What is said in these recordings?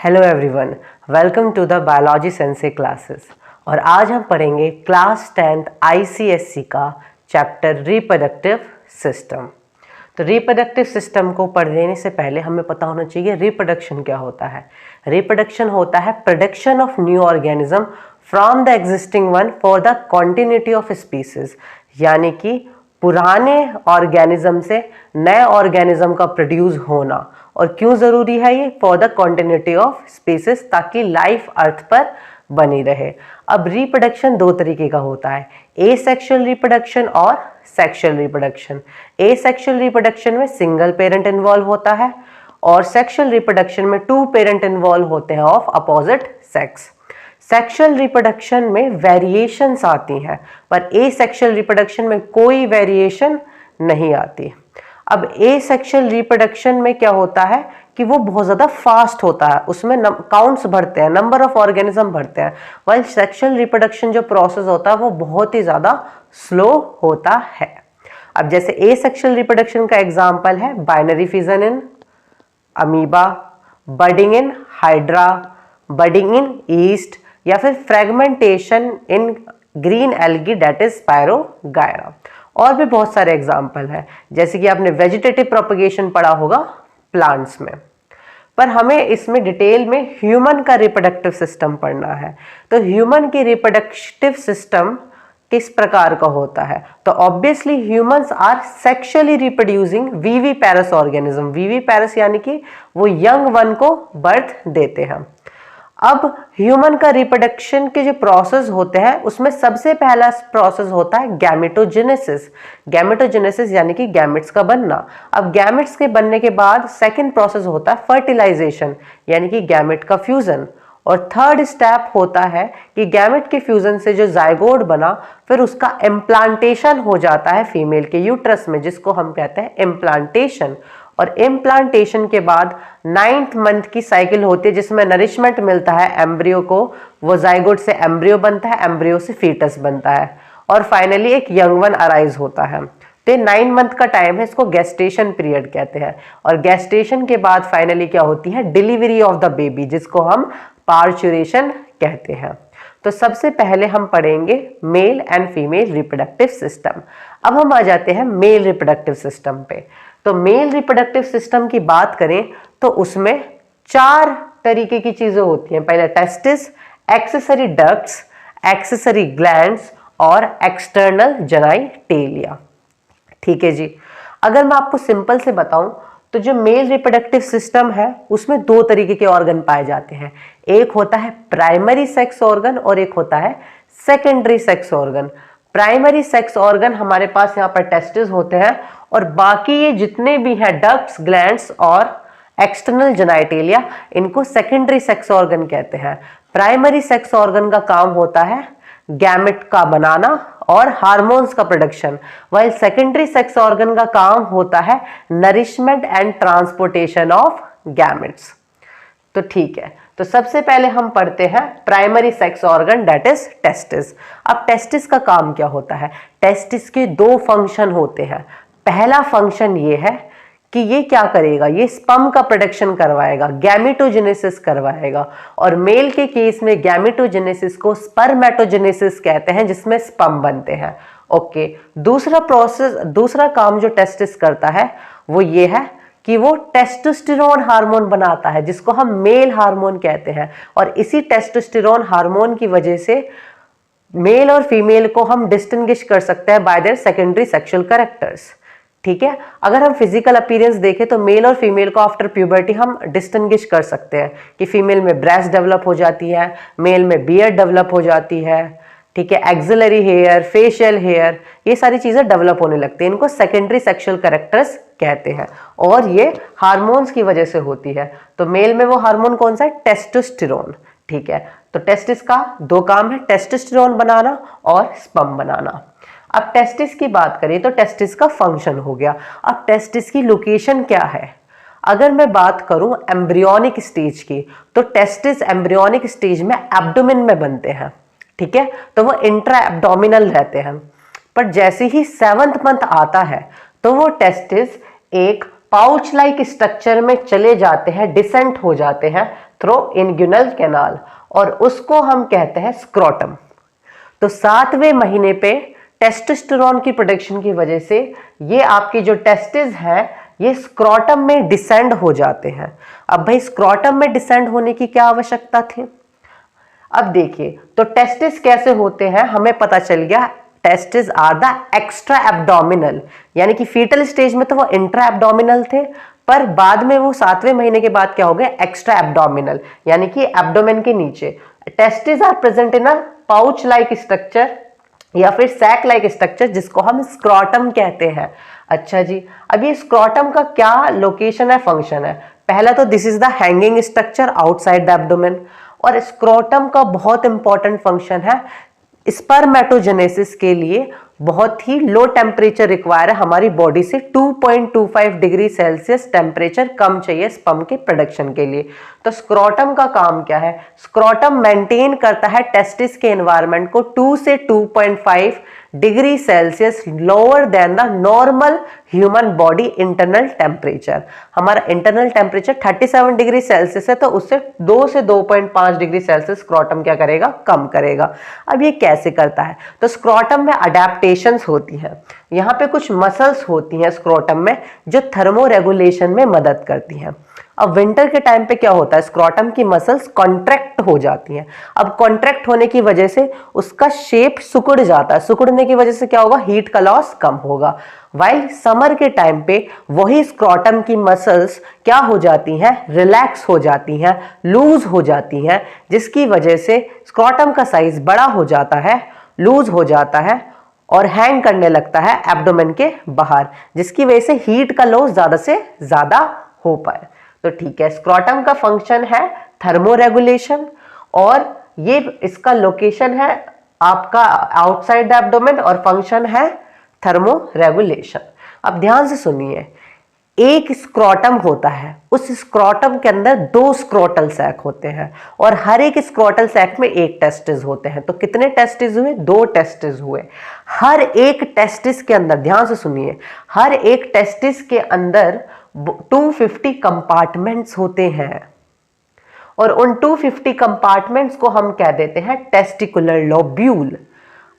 Hello everyone, welcome to the biology Sensei classes. और आज हम पढ़ेंगे क्लास 10th आईसीएससी का चैप्टर रिप्रोडक्टिव सिस्टम। तो रिप्रोडक्टिव सिस्टम को पढ़ने से पहले हमें पता होना चाहिए रिप्रोडक्शन क्या होता है। रिप्रोडक्शन होता है production of new organism from the existing one for the continuity of species, यानी कि पुराने ऑर्गेनिज्म से नए ऑर्गेनिज्म का प्रोड्यूस होना। और क्यों जरूरी है ये? For the continuity of species, ताकि लाइफ अर्थ पर बनी रहे। अब रिप्रोडक्शन दो तरीके का होता है, एसेक्सुअल रिप्रोडक्शन और सेक्सुअल रिप्रोडक्शन। एसेक्सुअल रिप्रोडक्शन में सिंगल पेरेंट इन्वॉल्व होता है और सेक्सुअल रिप्रोडक्शन में टू पेरेंट इन्वॉल्व होते हैं of opposite sex. Sexual reproduction में वेरिएशंस आती हैं, पर एसेक्सुअल रिप्रोडक्शन में कोई वेरिएशन नहीं आती। अब एसेक्सुअल रिप्रोडक्शन में क्या होता है कि वो बहुत ज़्यादा फास्ट होता है, उसमें काउंट्स बढ़ते हैं, नंबर ऑफ ऑर्गेनिज्म बढ़ते हैं। वाइल सेक्सुअल रिप्रोडक्शन जो प्रोसेस होता है वो बहुत ही ज़्यादा स्लो होता है। अब जैसे एसेक्सुअल रिप्रोडक्शन का एग्जाम्पल है binary fission in amoeba, budding in hydra, budding in yeast, या फिर fragmentation in green algae that is spirogyra. और भी बहुत सारे एग्जाम्पल हैं, जैसे कि आपने वेजिटेटिव प्रोपगेशन पढ़ा होगा प्लांट्स में। पर हमें इसमें डिटेल में ह्यूमन का रिप्रोडक्टिव सिस्टम पढ़ना है। तो ह्यूमन की रिप्रोडक्टिव सिस्टम किस प्रकार का होता है? तो obviously humans are sexually reproducing viviparous organism. Viviparous यानी कि वो यंग वन को बर्थ देते हैं। अब ह्यूमन का रिप्रोडक्शन के जो प्रोसेस होते हैं उसमें सबसे पहला प्रोसेस होता है गैमेटोजेनेसिस। गैमेटोजेनेसिस यानी कि गैमेट्स का बनना। अब गैमेट्स के बनने के बाद सेकंड प्रोसेस होता है फर्टिलाइजेशन, यानी कि गैमेट का फ्यूजन। और थर्ड स्टेप होता है कि गैमेट के फ्यूजन से जो जाइगोट बना फिर उसका इम्प्लांटेशन हो जाता है फीमेल के यूट्रस में, जिसको हम कहते हैं इम्प्लांटेशन। और इम्प्लांटेशन के बाद 9th मंथ की साइकिल होती है जिसमें नरिशमेंट मिलता है एम्ब्रियो को, वो जाइगोट से एम्ब्रियो बनता है, एम्ब्रियो से फीटस बनता है, और फाइनली एक यंग वन अराइज होता है। तो 9 मंथ का टाइम है, इसको गेस्टेशन पीरियड कहते हैं। और गेस्टेशन के बाद फाइनली क्या होती है? डिलीवरी ऑफ द बेबी, जिसको हम पार्चुरेशन कहते हैं। तो सबसे पहले हम पढ़ेंगे mail and female reproductive system. अब हम आ जाते हैं मेल रिप्रोडक्टिव सिस्टम पे। तो मेल रिप्रोडक्टिव सिस्टम की बात करें तो उसमें 4 तरीके की चीजें होती हैं। पहले testis, accessory ducts, accessory glands और एक्सटर्नल जेनिटेलिया। ठीक है जी। अगर मैं आपको सिंपल से बताऊं तो जो मेल रिप्रोडक्टिव सिस्टम है उसमें 2 तरीके के ऑर्गन पाए जाते हैं। एक होता है प्राइमरी सेक्स ऑर्गन और एक होता है secondary sex organ. Primary sex organ हमारे पास यहाँ पर टेस्टिस होते हैं, और बाकी ये जितने भी हैं डक्ट्स, ग्लैंड्स और एक्सटर्नल जेनिटेलिया, इनको सेकेंडरी सेक्स ऑर्गन कहते हैं। प्राइमरी सेक्स ऑर्गन का काम होता है गैमेट का बनाना और हार्मोन्स का production, while secondary sex organ का काम होता है nourishment and transportation of gametes. तो ठीक है, तो सबसे पहले हम पढ़ते हैं primary sex organ that is testis. अब टेस्टिस का काम क्या होता है? टेस्टिस के 2 फंक्शन होते हैं। पहला फंक्शन ये है कि ये क्या करेगा? ये स्पर्म का प्रोडक्शन करवाएगा, गैमेटोजेनेसिस करवाएगा। और मेल के केस में गैमेटोजेनेसिस को स्पर्मेटोजेनेसिस कहते हैं, जिसमें स्पर्म बनते हैं। ओके, दूसरा काम जो टेस्टिस करता है वो ये है कि वो टेस्टोस्टेरोन हार्मोन बनाता है, जिसको हम मेल हार्मोन कहते हैं। और इसी टेस्टोस्टेरोन हार्मोन की वजह से मेल और फीमेल को हम डिस्टिंग्विश कर सकते हैं bye there secondary sexual characters. ठीक है, अगर हम फिजिकल अपीयरेंस देखें तो मेल और फीमेल को आफ्टर प्यूबर्टी हम डिस्टिंग्विश कर सकते हैं कि फीमेल में ब्रेस्ट डेवलप हो जाती है, मेल में बियर्ड डेवलप हो जाती है। ठीक है, एक्सिलरी हेयर, फेशियल हेयर, ये सारी चीजें डेवलप होने लगती हैं। इनको सेकेंडरी सेक्सुअल कैरेक्टर्स कहते हैं, और ये हार्मोन्स की वजह से होती है। तो मेल में वो हार्मोन कौन सा है? टेस्टोस्टेरोन। ठीक है, तो टेस्टिस का 2 काम है, टेस्टोस्टेरोन बनाना और स्पर्म बनाना। अब टेस्टिस की बात करें तो टेस्टिस का फंक्शन हो गया। अब टेस्टिस की लोकेशन क्या है? अगर मैं बात करूं एम्ब्रियोनिक स्टेज की, तो टेस्टिस एम्ब्रियोनिक स्टेज में एब्डोमेन में बनते हैं। ठीक है, तो वो इंट्रा एब्डोमिनल रहते हैं। पर जैसे ही 7th मंथ आता है तो वो टेस्टिस एक पाउच लाइक स्ट्रक्चर में चले जाते हैं, डिसेंट हो जाते हैं थ्रू इन्ग्यूनल कैनाल, और उसको हम कहते हैं स्क्रोटम। तो 7वें महीने पे टेस्टोस्टेरोन की प्रोडक्शन की वजह से ये आपके जो टेस्टिस हैं ये स्क्रोटम में डिसेंड हो जाते हैं। अब भाई स्क्रोटम में डिसेंड होने की क्या आवश्यकता थी? अब देखिए, तो टेस्टिस कैसे होते हैं हमें पता चल गया। Testis are the extra abdominal, यानी कि फीटल स्टेज में तो वो इंट्रा एब्डोमिनल थे, पर बाद में वो 7वें महीने के बाद क्या हो गए? एक्स्ट्रा एब्डोमिनल, यानी कि एब्डोमेन के नीचे। Testis are present in a pouch like structure या फिर सैक लाइक स्ट्रक्चर, जिसको हम स्क्रोटम कहते हैं। अच्छा जी, अब ये स्क्रोटम का क्या लोकेशन है, फंक्शन है? पहला तो this is the hanging structure outside the abdomen, और स्क्रोटम का बहुत इंपॉर्टेंट फंक्शन है स्पर्मेटोजेनेसिस के लिए। बहुत ही लो टेम्परेचर रिक्वायर है हमारी बॉडी से, 2.25 डिग्री सेल्सियस टेम्परेचर कम चाहिए स्पर्म के प्रोडक्शन के लिए। तो स्क्रोटम का काम क्या है? स्क्रोटम मेंटेन करता है टेस्टिस के एनवायरनमेंट को 2 से 2.5 degree Celsius lower than the normal human body internal temperature. हमारा इंटरनल टेम्परेचर 37 डिग्री सेल्सियस है, तो उससे 2 से 2.5 डिग्री सेल्सियस स्क्रोटम क्या करेगा? कम करेगा। अब ये कैसे करता है? तो स्क्रोटम में अडेप्टेशंस होती हैं, यहाँ पे कुछ मसल्स होती हैं स्क्रोटम में जो थर्मो रेगुलेशन में मदद करती हैं। अब विंटर के टाइम पे क्या होता है? स्क्रोटम की मसल्स कॉन्ट्रैक्ट हो जाती हैं। अब कॉन्ट्रैक्ट होने की वजह से उसका शेप सिकुड़ जाता है, सिकुड़ने की वजह से क्या होगा? हीट का लॉस कम होगा। वाइल समर के टाइम पे वही स्क्रोटम की मसल्स क्या हो जाती हैं? रिलैक्स हो जाती हैं, लूज हो जाती हैं, जिसकी वजह से स्क्रोटम का साइज बड़ा हो जाता है, लूज हो जाता है और हैंग करने लगता है एब्डोमेन के बाहर, जिसकी वजह से हीट का लॉस ज्यादा से ज्यादा हो पाए। तो ठीक है, स्क्रोटम का फंक्शन है थर्मो रेगुलेशन, और ये इसका लोकेशन है आपका आउटसाइड द एब्डोमेन, और फंक्शन है थर्मो रेगुलेशन। अब ध्यान से सुनिए, एक स्क्रोटम होता है, उस स्क्रोटम के अंदर 2 स्क्रोटल सैक होते हैं, और हर एक स्क्रोटल सैक में एक टेस्टिस होते हैं। तो कितने टेस्टिस हुए? 2 टेस्टिस हुए। हर एक टेस्टिस के अंदर, ध्यान से सुनिए, हर एक टेस्टिस के अंदर 250 कंपार्टमेंट्स होते हैं, और उन 250 कंपार्टमेंट्स को हम कह देते हैं टेस्टिकुलर लोब्यूल।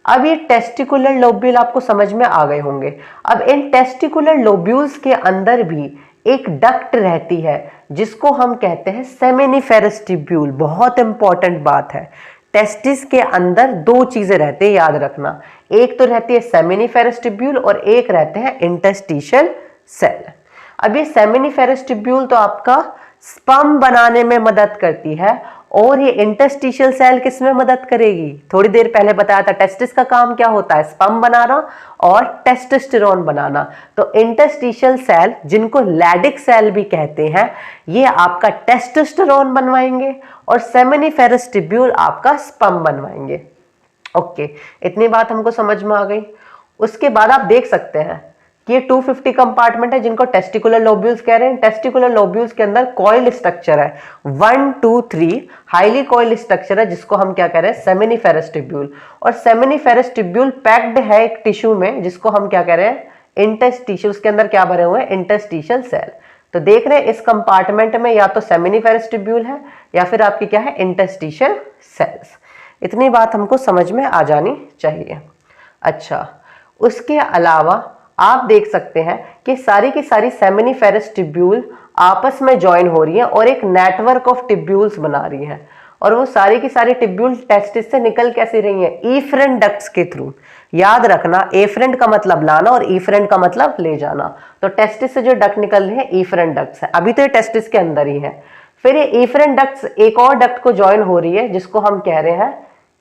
अब ये टेस्टिकुलर लोब्यूल आपको समझ में आ गए होंगे। अब इन टेस्टिकुलर लोब्यूल्स के अंदर भी एक डक्ट रहती है जिसको हम कहते हैं सेमिनिफेरस ट्यूब्यूल। बहुत इंपॉर्टेंट बात है, टेस्टिस के अंदर 2 चीजें रहती है, याद रखना। एक तो रहती है सेमिनिफेरस ट्यूब्यूल और एक रहते हैं इंटरस्टिशियल सेल। अब ये सेमिनिफेरस ट्यूब्यूल तो आपका स्पर्म बनाने में मदद करती है, और ये इंटरस्टिशियल सेल किस में मदद करेगी? थोड़ी देर पहले बताया था टेस्टिस का काम क्या होता है? स्पर्म बनाना और टेस्टोस्टेरोन बनाना। तो इंटरस्टिशियल सेल, जिनको लैडिक सेल भी कहते हैं, ये आपका टेस्टोस्टेरोन बनवाएंगे, और सेमिनिफेरस ट्यूब्यूल आपका स्पर्म बनवाएंगे। ओके, इतनी बात हमको समझ में आ गई। उसके बाद आप देख सकते हैं कि ये 250 कंपार्टमेंट है जिनको टेस्टिकुलर लोब्यूल्स कह रहे हैं। टेस्टिकुलर लोब्यूल्स के अंदर कॉइल स्ट्रक्चर है, 1 2 3 हाईली कॉइल स्ट्रक्चर है, जिसको हम क्या कह रहे हैं? Seminiferous tubule. और सेमिनिफेरस ट्यूब्यूल पैक्ड है एक टिश्यू में, जिसको हम क्या कह रहे हैं? इंटरस्टिशियल। उसके अंदर क्या भरे हुए हैं? Interstitial cell. तो देख रहे हैं इस कंपार्टमेंट में या तो सेमिनिफेरस ट्यूब्यूल है या फिर आपकी क्या है? Interstitial cells. इतनी बात हमको समझ में आ जानी चाहिए। अच्छा, उसके अलावा आप देख सकते हैं कि सारी की सारी सेमिनिफेरस ट्यूब्यूल आपस में ज्वाइन हो रही हैं और एक नेटवर्क ऑफ ट्यूब्यूल्स बना रही हैं, और वो सारी की सारी ट्यूब्यूल टेस्टिस से निकल कैसे रही हैं? इफरेंट डक्ट्स के थ्रू। याद रखना, एफरेंट का मतलब लाना और इफरेंट का मतलब ले जाना। तो टेस्टिस से जो डक्ट निकल रही है इफरेंट डक्ट्स है। अभी तो ये टेस्टिस के अंदर ही है। फिर ये इफरेंट डक्ट्स एक और डक्ट को ज्वाइन हो रही है, जिसको हम कह रहे हैं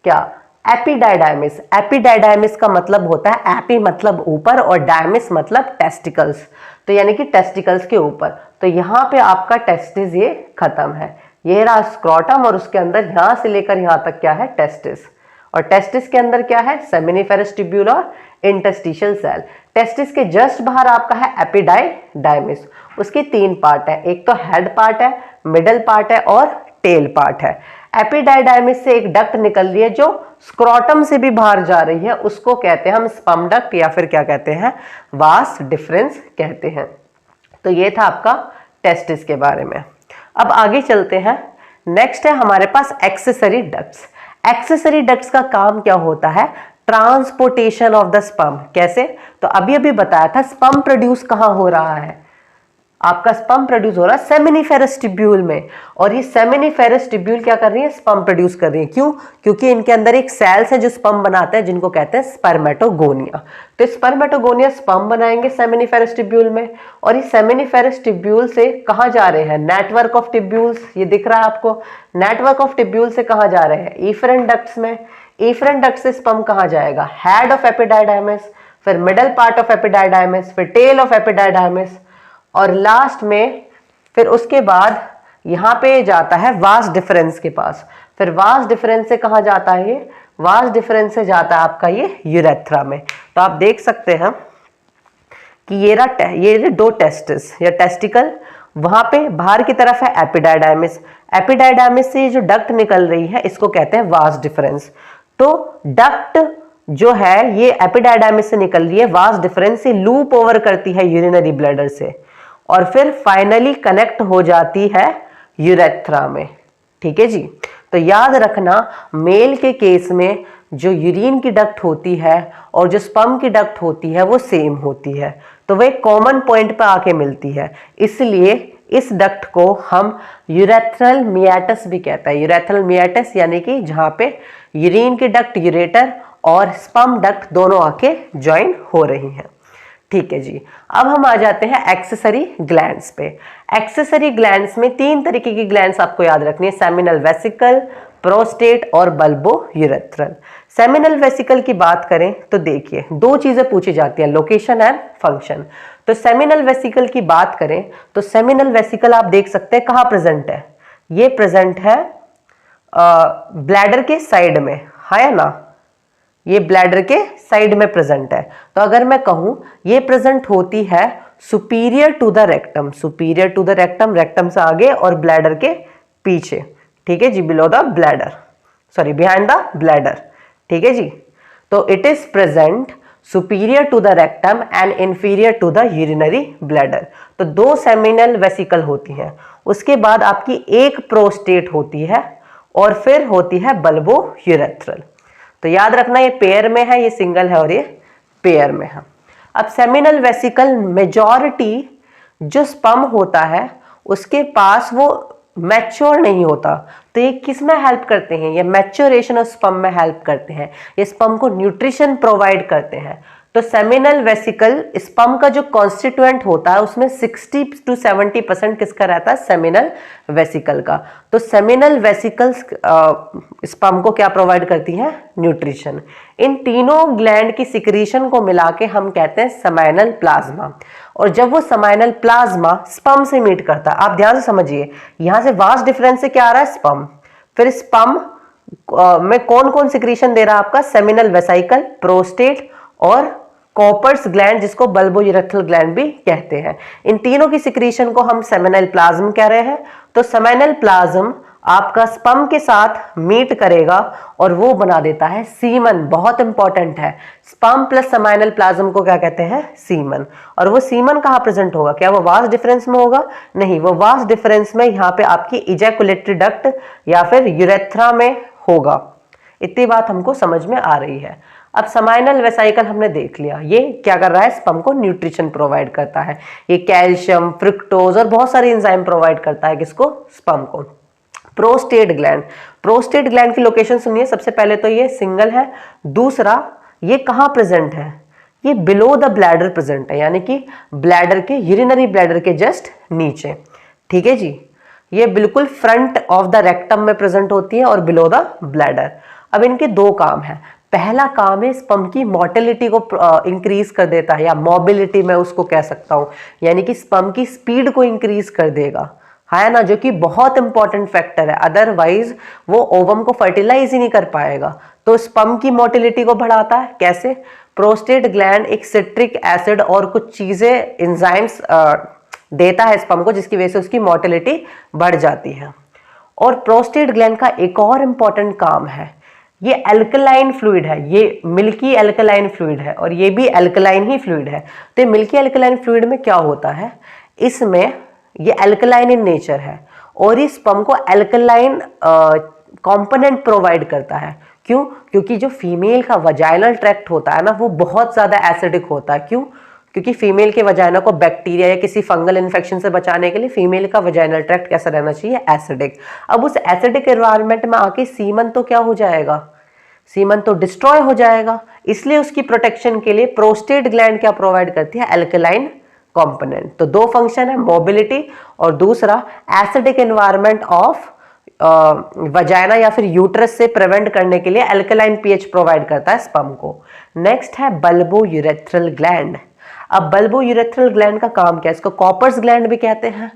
क्या? एपिडाइडाइमिस। एपिडाइडाइमिस का मतलब होता है, एपी मतलब ऊपर और डायमिस मतलब टेस्टिकल्स, तो यानी कि टेस्टिकल्स के ऊपर। तो यहाँ पे आपका टेस्टिस ये खत्म है, ये रहा स्क्रोटम, और उसके अंदर यहाँ से लेकर यहाँ तक क्या है? टेस्टिस। और टेस्टिस के अंदर क्या है? सेमिनिफेरस ट्यूब्यूल और इंटरस्टिशियल सेल। टेस्टिस के जस्ट बाहर आपका है एपिडाइडाइमिस। उसकी 3 पार्ट है, एक तो हेड पार्ट है, मिडल पार्ट है और टेल पार्ट है। एपिडाइडाइमिस से एक डक्ट निकल रही है जो स्क्रोटम से भी बाहर जा रही है, उसको कहते हैं हम स्पर्म डक्ट, या फिर क्या कहते हैं? वास डिफरेंस कहते हैं। तो ये था आपका टेस्टिस के बारे में। अब आगे चलते हैं नेक्स्ट है हमारे पास एक्सेसरी डक्ट्स। एक्सेसरी डक्ट्स का काम क्या होता है? Transportation of the sperm. कैसे? तो अभी अभी बताया था स्पर्म प्रोड्यूस कहां हो रहा है, आपका स्पर्म प्रोड्यूस हो रहा है सेमिनिफेरस ट्यूब्यूल में, और ये सेमिनिफेरस ट्यूब्यूल क्या कर रही है? स्पर्म प्रोड्यूस कर रही है। क्यों? क्योंकि इनके अंदर एक सेल्स है जो स्पर्म बनाते हैं, जिनको कहते हैं स्पर्मेटोगोनिया। तो स्पर्मेटोगोनिया स्पर्म बनाएंगे सेमिनिफेरस ट्यूब्यूल में, और इस सेमिनिफेरस ट्यूब्यूल से कहां जा रहे हैं? नेटवर्क ऑफ ट्यूब्यूल्स, ये दिख रहा है आपको, नेटवर्क ऑफ ट्यूब्यूल से कहां जा रहे हैं? इफरेंट डक्ट्स में। इफरेंट डक्ट से स्पर्म कहां जाएगा? हेड ऑफ एपिडाइडाइमिस, फिर मिडल पार्ट ऑफ एपिडाइडाइमिस, फिर टेल ऑफ एपिडाइडाइमिस, और लास्ट में फिर उसके बाद यहां पे जाता है वास डिफरेंस के पास। फिर वास डिफरेंस से कहां जाता है? ये वास डिफरेंस से जाता है आपका ये यूरेथ्रा में। तो आप देख सकते हैं कि ये दो टेस्टिस या टेस्टिकल, वहां पे बाहर की तरफ है एपिडाइडाइमिस। एपिडाइडाइमिस से जो डक्ट निकल रही है इसको कहते हैं वास डिफरेंस। तो डक्ट जो है ये एपिडाइडाइमिस से निकल रही है, वास डिफरेंस से लूप ओवर करती है यूरिनरी ब्लैडर से, और फिर फाइनली कनेक्ट हो जाती है यूरेथ्रा में। ठीक है जी। तो याद रखना, मेल के केस में जो यूरिन की डक्ट होती है और जो स्पर्म की डक्ट होती है वो सेम होती है, तो वह एक कॉमन पॉइंट पर आके मिलती है। इसलिए इस डक्ट को हम यूरेथ्रल मियाटस भी कहता है। यूरेथ्रल मियाटस यानी कि जहां पे यूरिन की डक्ट, यूरेटर, और स्पर्म डक्ट दोनों आके ज्वाइन हो रही हैं। ठीक है जी। अब हम आ जाते हैं एक्सेसरी ग्लैंड्स पे। एक्सेसरी ग्लैंड्स में 3 तरीके की ग्लैंड्स आपको याद रखनी है, सेमिनल वेसिकल, प्रोस्टेट और बल्बो यूरेथ्रल। सेमिनल वेसिकल की बात करें तो देखिए 2 चीजें पूछी जाती हैं, लोकेशन एंड फंक्शन। तो सेमिनल वेसिकल की बात करें तो सेमिनल वेसिकल आप देख सकते हैं कहां प्रेजेंट है? ये प्रेजेंट है ब्लैडर के साइड में, है ना, ये ब्लैडर के साइड में प्रेजेंट है। तो अगर मैं कहूं ये प्रेजेंट होती है superior to the rectum, superior to the rectum, rectum से आगे और ब्लैडर के पीछे। ठीक है जी, below the bladder, sorry behind the bladder. ठीक है जी। तो it is present superior to the rectum and inferior to the urinary bladder. तो 2 सेमिनल वेसिकल होती हैं। उसके बाद आपकी एक प्रोस्टेट होती है और फिर होती है बल्बो यूरेथ्रल। तो याद रखना ये पेयर में है, ये सिंगल है और ये पेयर में है। अब सेमिनल वेसिकल मेजॉरिटी जो स्पर्म होता है उसके पास वो मैच्योर नहीं होता, तो ये किस में हेल्प करते हैं? ये मैच्योरेशन ऑफ स्पर्म में हेल्प करते हैं, ये स्पर्म को न्यूट्रिशन प्रोवाइड करते हैं। तो सेमिनल वेसिकल स्पर्म का जो कॉन्स्टिट्यूएंट होता है उसमें 60 to 70% किसका रहता है? सेमिनल वेसिकल का। तो सेमिनल वेसिकल्स स्पर्म को क्या प्रोवाइड करती हैं? न्यूट्रिशन। इन तीनों ग्लैंड की सिक्रीशन को मिला के हम कहते हैं सेमाइनल प्लाज्मा। और जब वो सेमाइनल प्लाज्मा स्पर्म से मीट करता है, आप ध्यान से समझिए, यहां से वास्ट डिफरेंस से क्या आ रहा है? स्पर्म। फिर स्पर्म में कौन कौन सिक्रीशन दे रहा है आपका? सेमिनल वेसिकल, प्रोस्टेट और कॉपर्स ग्लैंड, जिसको बल्बो यूरेथ्रल ग्लैंड भी कहते हैं। इन तीनों की सिक्रीशन को हम सेमिनल प्लाज्म कह रहे हैं। तो सेमिनल प्लाज्म आपका स्पर्म के साथ मीट करेगा और वो बना देता है सीमन। बहुत इंपॉर्टेंट है, स्पर्म प्लस सेमिनल प्लाज्म को क्या कहते हैं? सीमन। और वो सीमन कहां प्रेजेंट होगा? क्या वो वास डिफरेंस में होगा? नहीं, वो वास डिफरेंस में यहाँ पे आपकी इजैकुलेटरी डक्ट या फिर यूरेथ्रा में होगा। इतनी बात हमको समझ में आ रही है। अब सेमाइनल वेसिकल हमने देख लिया, ये क्या कर रहा है? स्पर्म को न्यूट्रिशन प्रोवाइड करता है। ये कैल्शियम, फ्रुक्टोज और बहुत सारे एंजाइम प्रोवाइड करता है किसको? स्पर्म को। प्रोस्टेट ग्लैंड, प्रोस्टेट ग्लैंड की लोकेशन सुनिए। सबसे पहले तो ये सिंगल है, दूसरा ये कहां प्रेजेंट है? ये बिलो द ब्लैडर प्रेजेंट है, यानी कि ब्लैडर के, यूरिनरी ब्लैडर के जस्ट नीचे। ठीक है जी। ये बिल्कुल फ्रंट ऑफ द रेक्टम में प्रेजेंट होती है और बिलो द ब्लैडर। अब इनके 2 काम है। पहला काम है स्पर्म की मोटिलिटी को इंक्रीज कर देता है, या मोबिलिटी मैं उसको कह सकता हूं, यानी कि स्पर्म की स्पीड को इंक्रीज कर देगा, है ना, जो कि बहुत इंपॉर्टेंट फैक्टर है। अदरवाइज वो ओवम को फर्टिलाइज ही नहीं कर पाएगा। तो स्पर्म की मोटिलिटी को बढ़ाता है। कैसे? प्रोस्टेट ग्लैंड एक सिट्रिक एसिड और कुछ चीजें, एंजाइम्स देता है स्पर्म को, जिसकी वजह से उसकी मोटिलिटी बढ़ जाती है। और प्रोस्टेट ग्लैंड का एक और इंपॉर्टेंट काम है, ये एल्कलाइन फ्लूइड है, ये मिल्की एल्कलाइन फ्लूइड है और ये भी एल्कलाइन ही फ्लूइड है। तो मिल्की एल्कलाइन फ्लूइड में क्या होता है? इसमें ये एल्कलाइन इन नेचर है और ये स्पर्म को एल्कलाइन कंपोनेंट प्रोवाइड करता है। क्यों? क्योंकि जो फीमेल का वजाइनल ट्रैक्ट होता है ना वो बहुत ज़्यादा एसिडिक होता है। क्यों? क्योंकि फीमेल के वजाइना को बैक्टीरिया या किसी फंगल इन्फेक्शन से बचाने के लिए फीमेल का वजाइनल ट्रैक्ट कैसा रहना चाहिए? एसिडिक। अब उस एसिडिक एनवायरनमेंट में आके सीमन तो क्या हो जाएगा? सीमन तो डिस्ट्रॉय हो जाएगा। इसलिए उसकी प्रोटेक्शन के लिए प्रोस्टेट ग्लैंड क्या प्रोवाइड करती है? Alkaline component. तो दो फंक्शन है, मोबिलिटी और दूसरा एसिडिक एनवायरनमेंट ऑफ वजाइना या फिर यूट्रस से प्रिवेंट करने के लिए एल्कलाइन पीएच प्रोवाइड करता है स्पर्म को। नेक्स्ट है बल्बो यूरेथ्रल ग्लैंड। अब बल्बो यूरेथ्रल ग्लैंड का काम क्या है? इसको कॉपर्स ग्लैंड भी कहते हैं।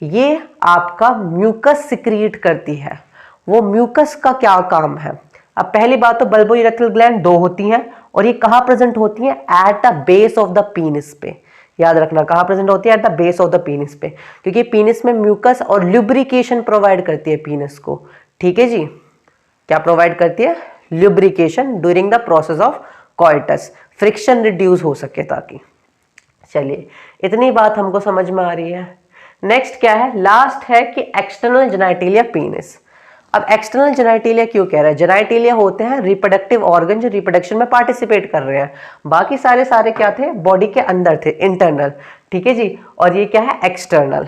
ये आपका म्यूकस सिक्रीट करती है। वो म्यूकस का क्या काम है? अब पहली बात तो बल्बो यूरेथ्रल ग्लैंड दो होती हैं और ये कहाँ प्रेजेंट होती हैं? At the base of the penis पे। याद रखना कहाँ प्रेजेंट होती है? At the base of the penis पे, क्योंकि पीनिस में म्यूकस और ल्यूब्रिकेशन प्रोवाइड करती है पीनिस को। ठीक है जी, क्या प्रोवाइड करती है? Lubrication during the process of coitus, friction reduce हो सके ताकि। चलिए, इतनी बात हमको समझ में आ रही है। नेक्स्ट क्या है? लास्ट है कि एक्सटर्नल जेनाइटिलिया पीनिस। अब एक्सटर्नल जेनाइटिलिया क्यों कह रहे हैं? जेनाइटिलिया होते हैं रिप्रोडक्टिव ऑर्गन जो रिप्रोडक्शन में पार्टिसिपेट कर रहे हैं। बाकी सारे क्या थे? बॉडी के अंदर थे, इंटरनल। ठीक है जी, और ये क्या है? एक्सटर्नल।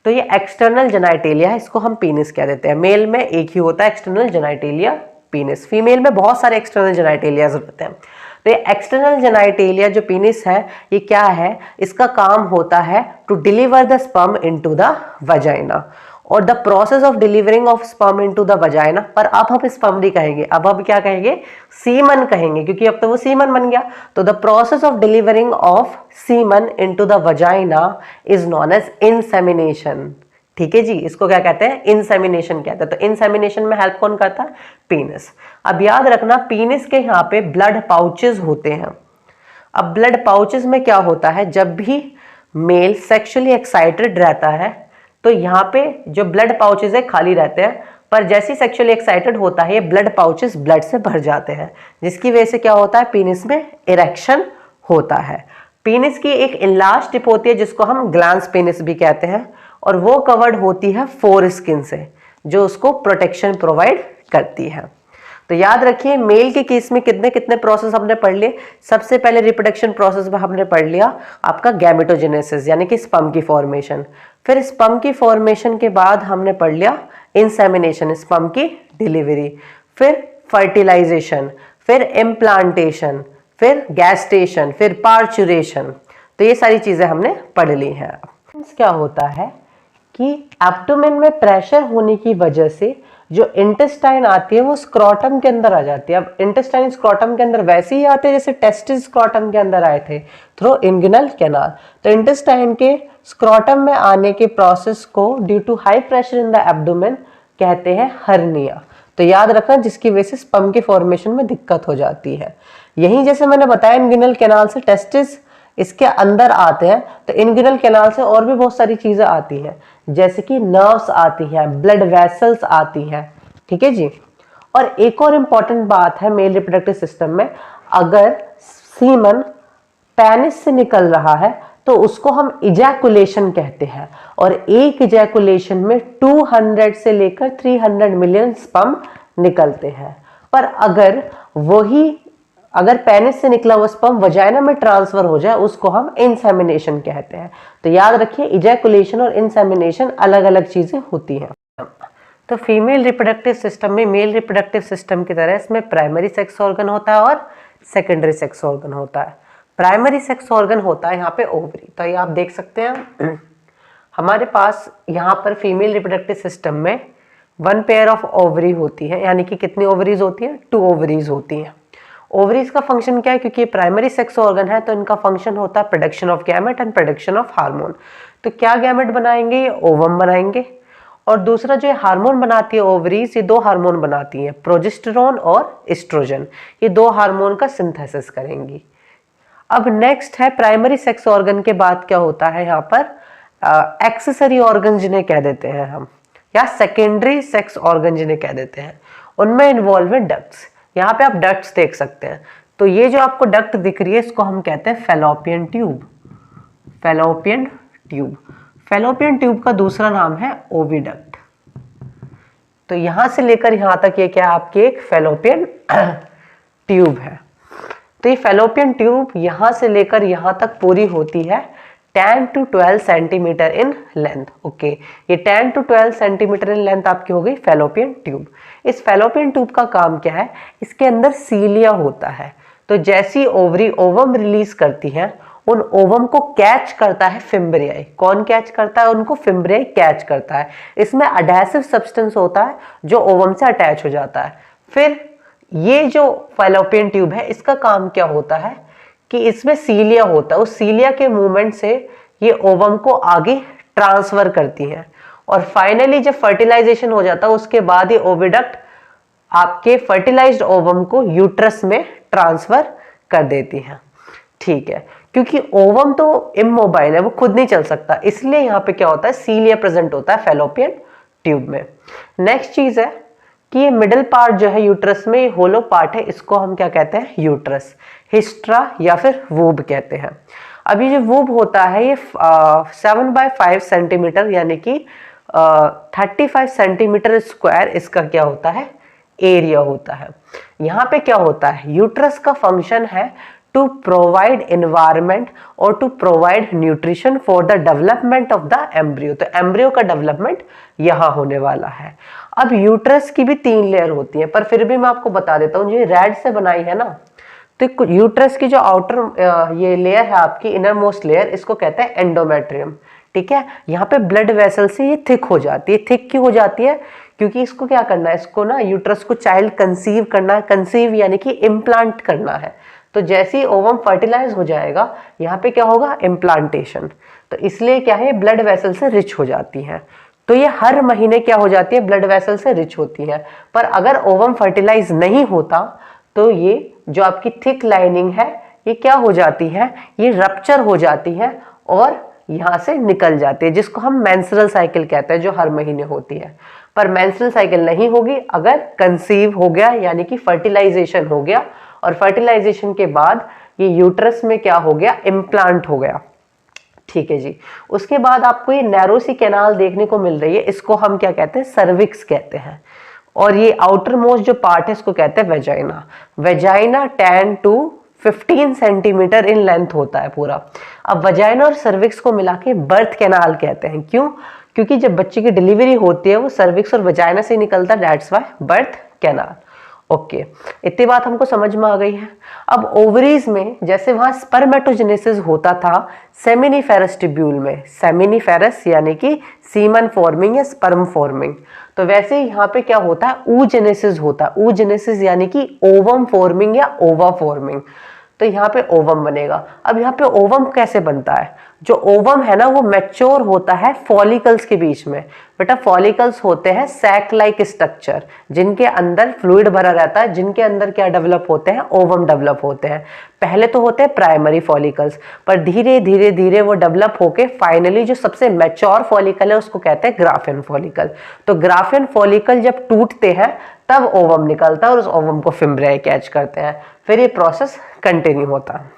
तो ये एक्सटर्नल जेनाइटिलिया है, इसको हम पीनिस कह देते हैं। मेल में एक ही होता है एक्सटर्नल जेनाइटिलिया पीनिस, फीमेल में बहुत सारे एक्सटर्नल जेनाइटिलियाज होते हैं। तो ये एक्सटर्नल जेनाइटिलिया जो पीनिस है ये क्या है? इसका काम होता है to deliver the sperm into the vagina, और the process of delivering of sperm into the vagina. पर अब हम स्पर्म नहीं कहेंगे, अब हम क्या कहेंगे? सीमन कहेंगे, क्योंकि अब तो वो सीमन बन गया। तो the process of delivering of semen into the vagina is known as insemination. ठीक है जी, इसको क्या कहते हैं? इंसेमिनेशन कहते हैं। तो इंसेमिनेशन में हेल्प कौन करता है? पीनिस। अब याद रखना पीनिस के यहाँ पे ब्लड पाउचेस होते हैं। अब ब्लड पाउचेस में क्या होता है? जब भी मेल सेक्सुअली एक्साइटेड रहता है तो यहाँ पे जो ब्लड पाउचेस है खाली रहते हैं, पर जैसे ही सेक्सुअली एक्साइटेड होता है ये ब्लड पाउचेस ब्लड से भर जाते हैं, जिसकी वजह से क्या होता है? पीनिस में इरेक्शन होता है। पीनिस की एक इनलार्ज टिप होती है जिसको हम ग्लैंस पेनिस भी कहते हैं, और वो कवर्ड होती है फोर स्किन से जो उसको प्रोटेक्शन प्रोवाइड करती है। तो याद रखिए मेल के केस में कितने कितने प्रोसेस हमने पढ़ लिए। सबसे पहले रिप्रोडक्शन प्रोसेस में हमने पढ़ लिया आपका गैमेटोजेनेसिस यानी कि स्पर्म की फॉर्मेशन। फिर स्पर्म की फॉर्मेशन के बाद हमने पढ़ लिया इंसेमिनेशन, स्पर्म की डिलीवरी, फिर फर्टिलाइजेशन, फिर इम्प्लांटेशन, फिर गैस्टेशन, फिर पार्चुरेशन। तो ये सारी चीजें हमने पढ़ ली हैं। क्या होता है कि एब्डोमेन में प्रेशर होने की वजह से जो इंटेस्टाइन आती है वो स्क्रोटम के अंदर आ जाती है। अब इंटेस्टाइन स्क्रोटम के अंदर वैसे ही आते हैं जैसे टेस्टिस स्क्रोटम के अंदर आए थे, थ्रू इंग्युइनल कैनाल। तो इंटेस्टाइन के स्क्रोटम में आने के प्रोसेस को due to high pressure in the abdomen कहते हैं हर्निया। तो याद रखना जिसकी वजह से स्पर्म के फॉर्मेशन में दिक्कत हो जाती है। यही जैसे मैंने बताया इंग्युइनल कैनाल से टेस्टिस इसके अंदर आते हैं, तो इंग्युइनल कैनाल से और भी बहुत सारी चीजें आती हैं जैसे कि नर्व्स आती हैं, ब्लड वेसल्स आती हैं। ठीक है जी। और एक और इंपॉर्टेंट बात है मेल रिप्रोडक्टिव सिस्टम में, अगर सीमन पेनिस से निकल रहा है तो उसको हम इजैकुलेशन कहते हैं, और एक इजैकुलेशन में 200 से लेकर 300 मिलियन स्पर्म निकलते हैं। पर अगर पेनिस से निकला हुआ स्पर्म वजाइना में ट्रांसफर हो जाए उसको हम इंसेमिनेशन कहते हैं। तो याद रखिए इजैकुलेशन और इंसेमिनेशन अलग अलग चीजें होती हैं। तो फीमेल रिप्रोडक्टिव सिस्टम में मेल रिप्रोडक्टिव सिस्टम की तरह इसमें प्राइमरी सेक्स ऑर्गन होता है और सेकेंडरी सेक्स ऑर्गन होता है। प्राइमरी सेक्स ऑर्गन होता है यहाँ पे ओवरी। तो ये आप देख सकते हैं हमारे पास यहाँ पर फीमेल रिप्रोडक्टिव सिस्टम में 1 पेयर ऑफ ओवरी होती है, यानी कि कितनी ओवरीज होती है? 2 ओवरीज होती हैं। ओवरीज का फंक्शन क्या है? क्योंकि ये प्राइमरी सेक्स ऑर्गन है तो इनका फंक्शन होता है production of gamete and production of hormone. तो क्या गैमेट बनाएंगे? ये ओवम बनाएंगे। और दूसरा जो हार्मोन बनाती है ओवरीज, ये 2 हार्मोन बनाती हैं, प्रोजेस्टेरोन और एस्ट्रोजन। ये 2 हार्मोन का सिंथेसिस करेंगी। अब नेक्स्ट है प्राइमरी सेक्स ऑर्गन के बाद क्या होता है यहाँ पर एक्सेसरी ऑर्गन जिन्हें कह देते हैं हम, या सेकेंडरी सेक्स ऑर्गन जिन्हें कह देते हैं। उनमें इन्वॉल्व है डक्ट्स। यहाँ पे आप डक्ट्स देख सकते हैं। तो ये जो आपको डक्ट दिख रही है इसको हम कहते हैं fallopian tube. Fallopian tube, fallopian tube का दूसरा नाम है ओविडक्ट। तो यहाँ से लेकर यहाँ तक ये क्या आपकी एक फेलोपियन ट्यूब है। तो ये फेलोपियन ट्यूब यहाँ से लेकर यहाँ तक पूरी होती है 10 to 12 centimetre in length. Okay, ये 10 to 12 सेंटीमीटर इन लेंथ आपकी हो गई फेलोपियन ट्यूब। इस फेलोपियन ट्यूब का काम क्या है, इसके अंदर सीलिया होता है। तो जैसी ओवरी ओवम रिलीज करती है, उन ओवम को कैच करता है फिम्ब्रियाई। कौन कैच करता है उनको? फिम्ब्रियाई कैच करता है। इसमें अडहेसिव सब्सटेंस होता है जो ओवम से अटैच हो जाता है। फिर ये जो फेलोपियन ट्यूब है, इसका काम क्या होता है कि इसमें सीलिया होता है। उस सीलिया के मूवमेंट से ये ओवम को आगे ट्रांसफर करती है और फाइनली जब फर्टिलाइजेशन हो जाता है उसके बाद ये ओविडक्ट आपके फर्टिलाइज्ड ओवम को यूट्रस में ट्रांसफर कर देती है। ठीक है, क्योंकि ओवम तो इमोबाइल है, वो खुद नहीं चल सकता, इसलिए यहाँ पे क्या होता है, सीलिया प्रेजेंट होता है फेलोपियन ट्यूब में। नेक्स्ट चीज है कि ये मिडिल पार्ट जो है यूट्रस में, ये होलो पार्ट है, इसको हम क्या कहते हैं? यूट्रस, हिस्ट्रा या फिर वूब कहते हैं। अब ये जो वूब होता है ये 7/5 सेंटीमीटर यानी कि 35 सेंटीमीटर स्क्वायर इसका क्या होता है? एरिया होता है। यहाँ पे क्या होता है, यूट्रस का फंक्शन है टू प्रोवाइड एनवायरमेंट और to provide nutrition for the development of the embryo. तो एम्ब्रियो का डेवलपमेंट यहाँ होने वाला है। अब यूट्रस की भी 3 लेयर होती है, पर फिर भी मैं आपको बता देता हूँ, ये रेड से बनाई है ना, तो यूट्रस की जो आउटर ये लेयर है आपकी, इनर मोस्ट लेयर, इसको कहते हैं एंडोमेट्रियम। ठीक है, यहाँ पे ब्लड वेसल से ये थिक हो जाती है। थिक क्यों हो जाती है? क्योंकि इसको क्या करना है, इसको ना यूट्रस को चाइल्ड कंसीव करना है। कंसीव यानी कि इम्प्लांट करना है। तो जैसे ही ओवम फर्टिलाइज हो जाएगा, यहाँ पे क्या होगा? इम्प्लांटेशन। तो इसलिए क्या है, ब्लड वेसल से रिच हो जाती है। तो ये हर महीने क्या हो जाती है? ब्लड वेसल से रिच होती है। पर अगर ओवम फर्टिलाइज नहीं होता तो ये जो आपकी थिक लाइनिंग है ये क्या हो जाती है? ये रप्चर हो जाती है और यहाँ से निकल जाती है, जिसको हम मेंस्ट्रुअल साइकिल कहते हैं, जो हर महीने होती है। पर मेंस्ट्रुअल साइकिल नहीं होगी अगर कंसीव हो गया, यानी कि फर्टिलाइजेशन हो गया, और फर्टिलाइजेशन के बाद ये यूट्रस में क्या हो गया? इम्प्लांट हो गया। ठीक है जी। उसके बाद आपको ये नैरो सी कैनाल देखने को मिल रही है, इसको हम क्या कहते हैं? सर्विक्स कहते हैं। और ये आउटर मोस्ट जो पार्ट है इसको कहते हैं vagina. Vagina 10 to 15 centimetre in length होता है पूरा। अब वेजाइना और सर्विक्स को मिला के बर्थ कैनाल कहते हैं। क्यों? क्योंकि जब बच्चे की डिलीवरी होती है वो सर्विक्स और वेजाइना से निकलता है, that's why birth canal. Okay, इतनी बात हमको समझ में आ गई है। अब ओवरीज में जैसे वहां स्पर्मेटोजेनेसिस होता था सेमिनिफेरस ट्यूब्यूल में, सेमिनिफेरस यानी कि सीमन फॉर्मिंग या स्पर्म फॉर्मिंग, तो वैसे यहाँ पे क्या होता है? oogenesis होता है। oogenesis यानी कि ओवम फॉर्मिंग या ओवा फॉर्मिंग। तो यहाँ पे ओवम बनेगा। अब यहाँ पे ओवम कैसे बनता है? जो ओवम है ना वो मैच्योर होता है फॉलिकल्स के बीच में। बेटा फॉलिकल्स होते हैं सैक लाइक स्ट्रक्चर, जिनके अंदर फ्लूइड भरा रहता है, जिनके अंदर क्या डेवलप होते हैं? ओवम डेवलप होते हैं। पहले तो होते हैं प्राइमरी फॉलिकल्स, पर धीरे धीरे धीरे वो डेवलप होके फाइनली जो सबसे मैच्योर फॉलिकल है उसको कहते हैं ग्राफियन फॉलिकल। तो ग्राफियन फॉलिकल जब टूटते हैं तब ओवम निकलता है और उस ओवम को फिम्ब्रियाई कैच करते हैं। फिर ये प्रोसेस कंटिन्यू होता है।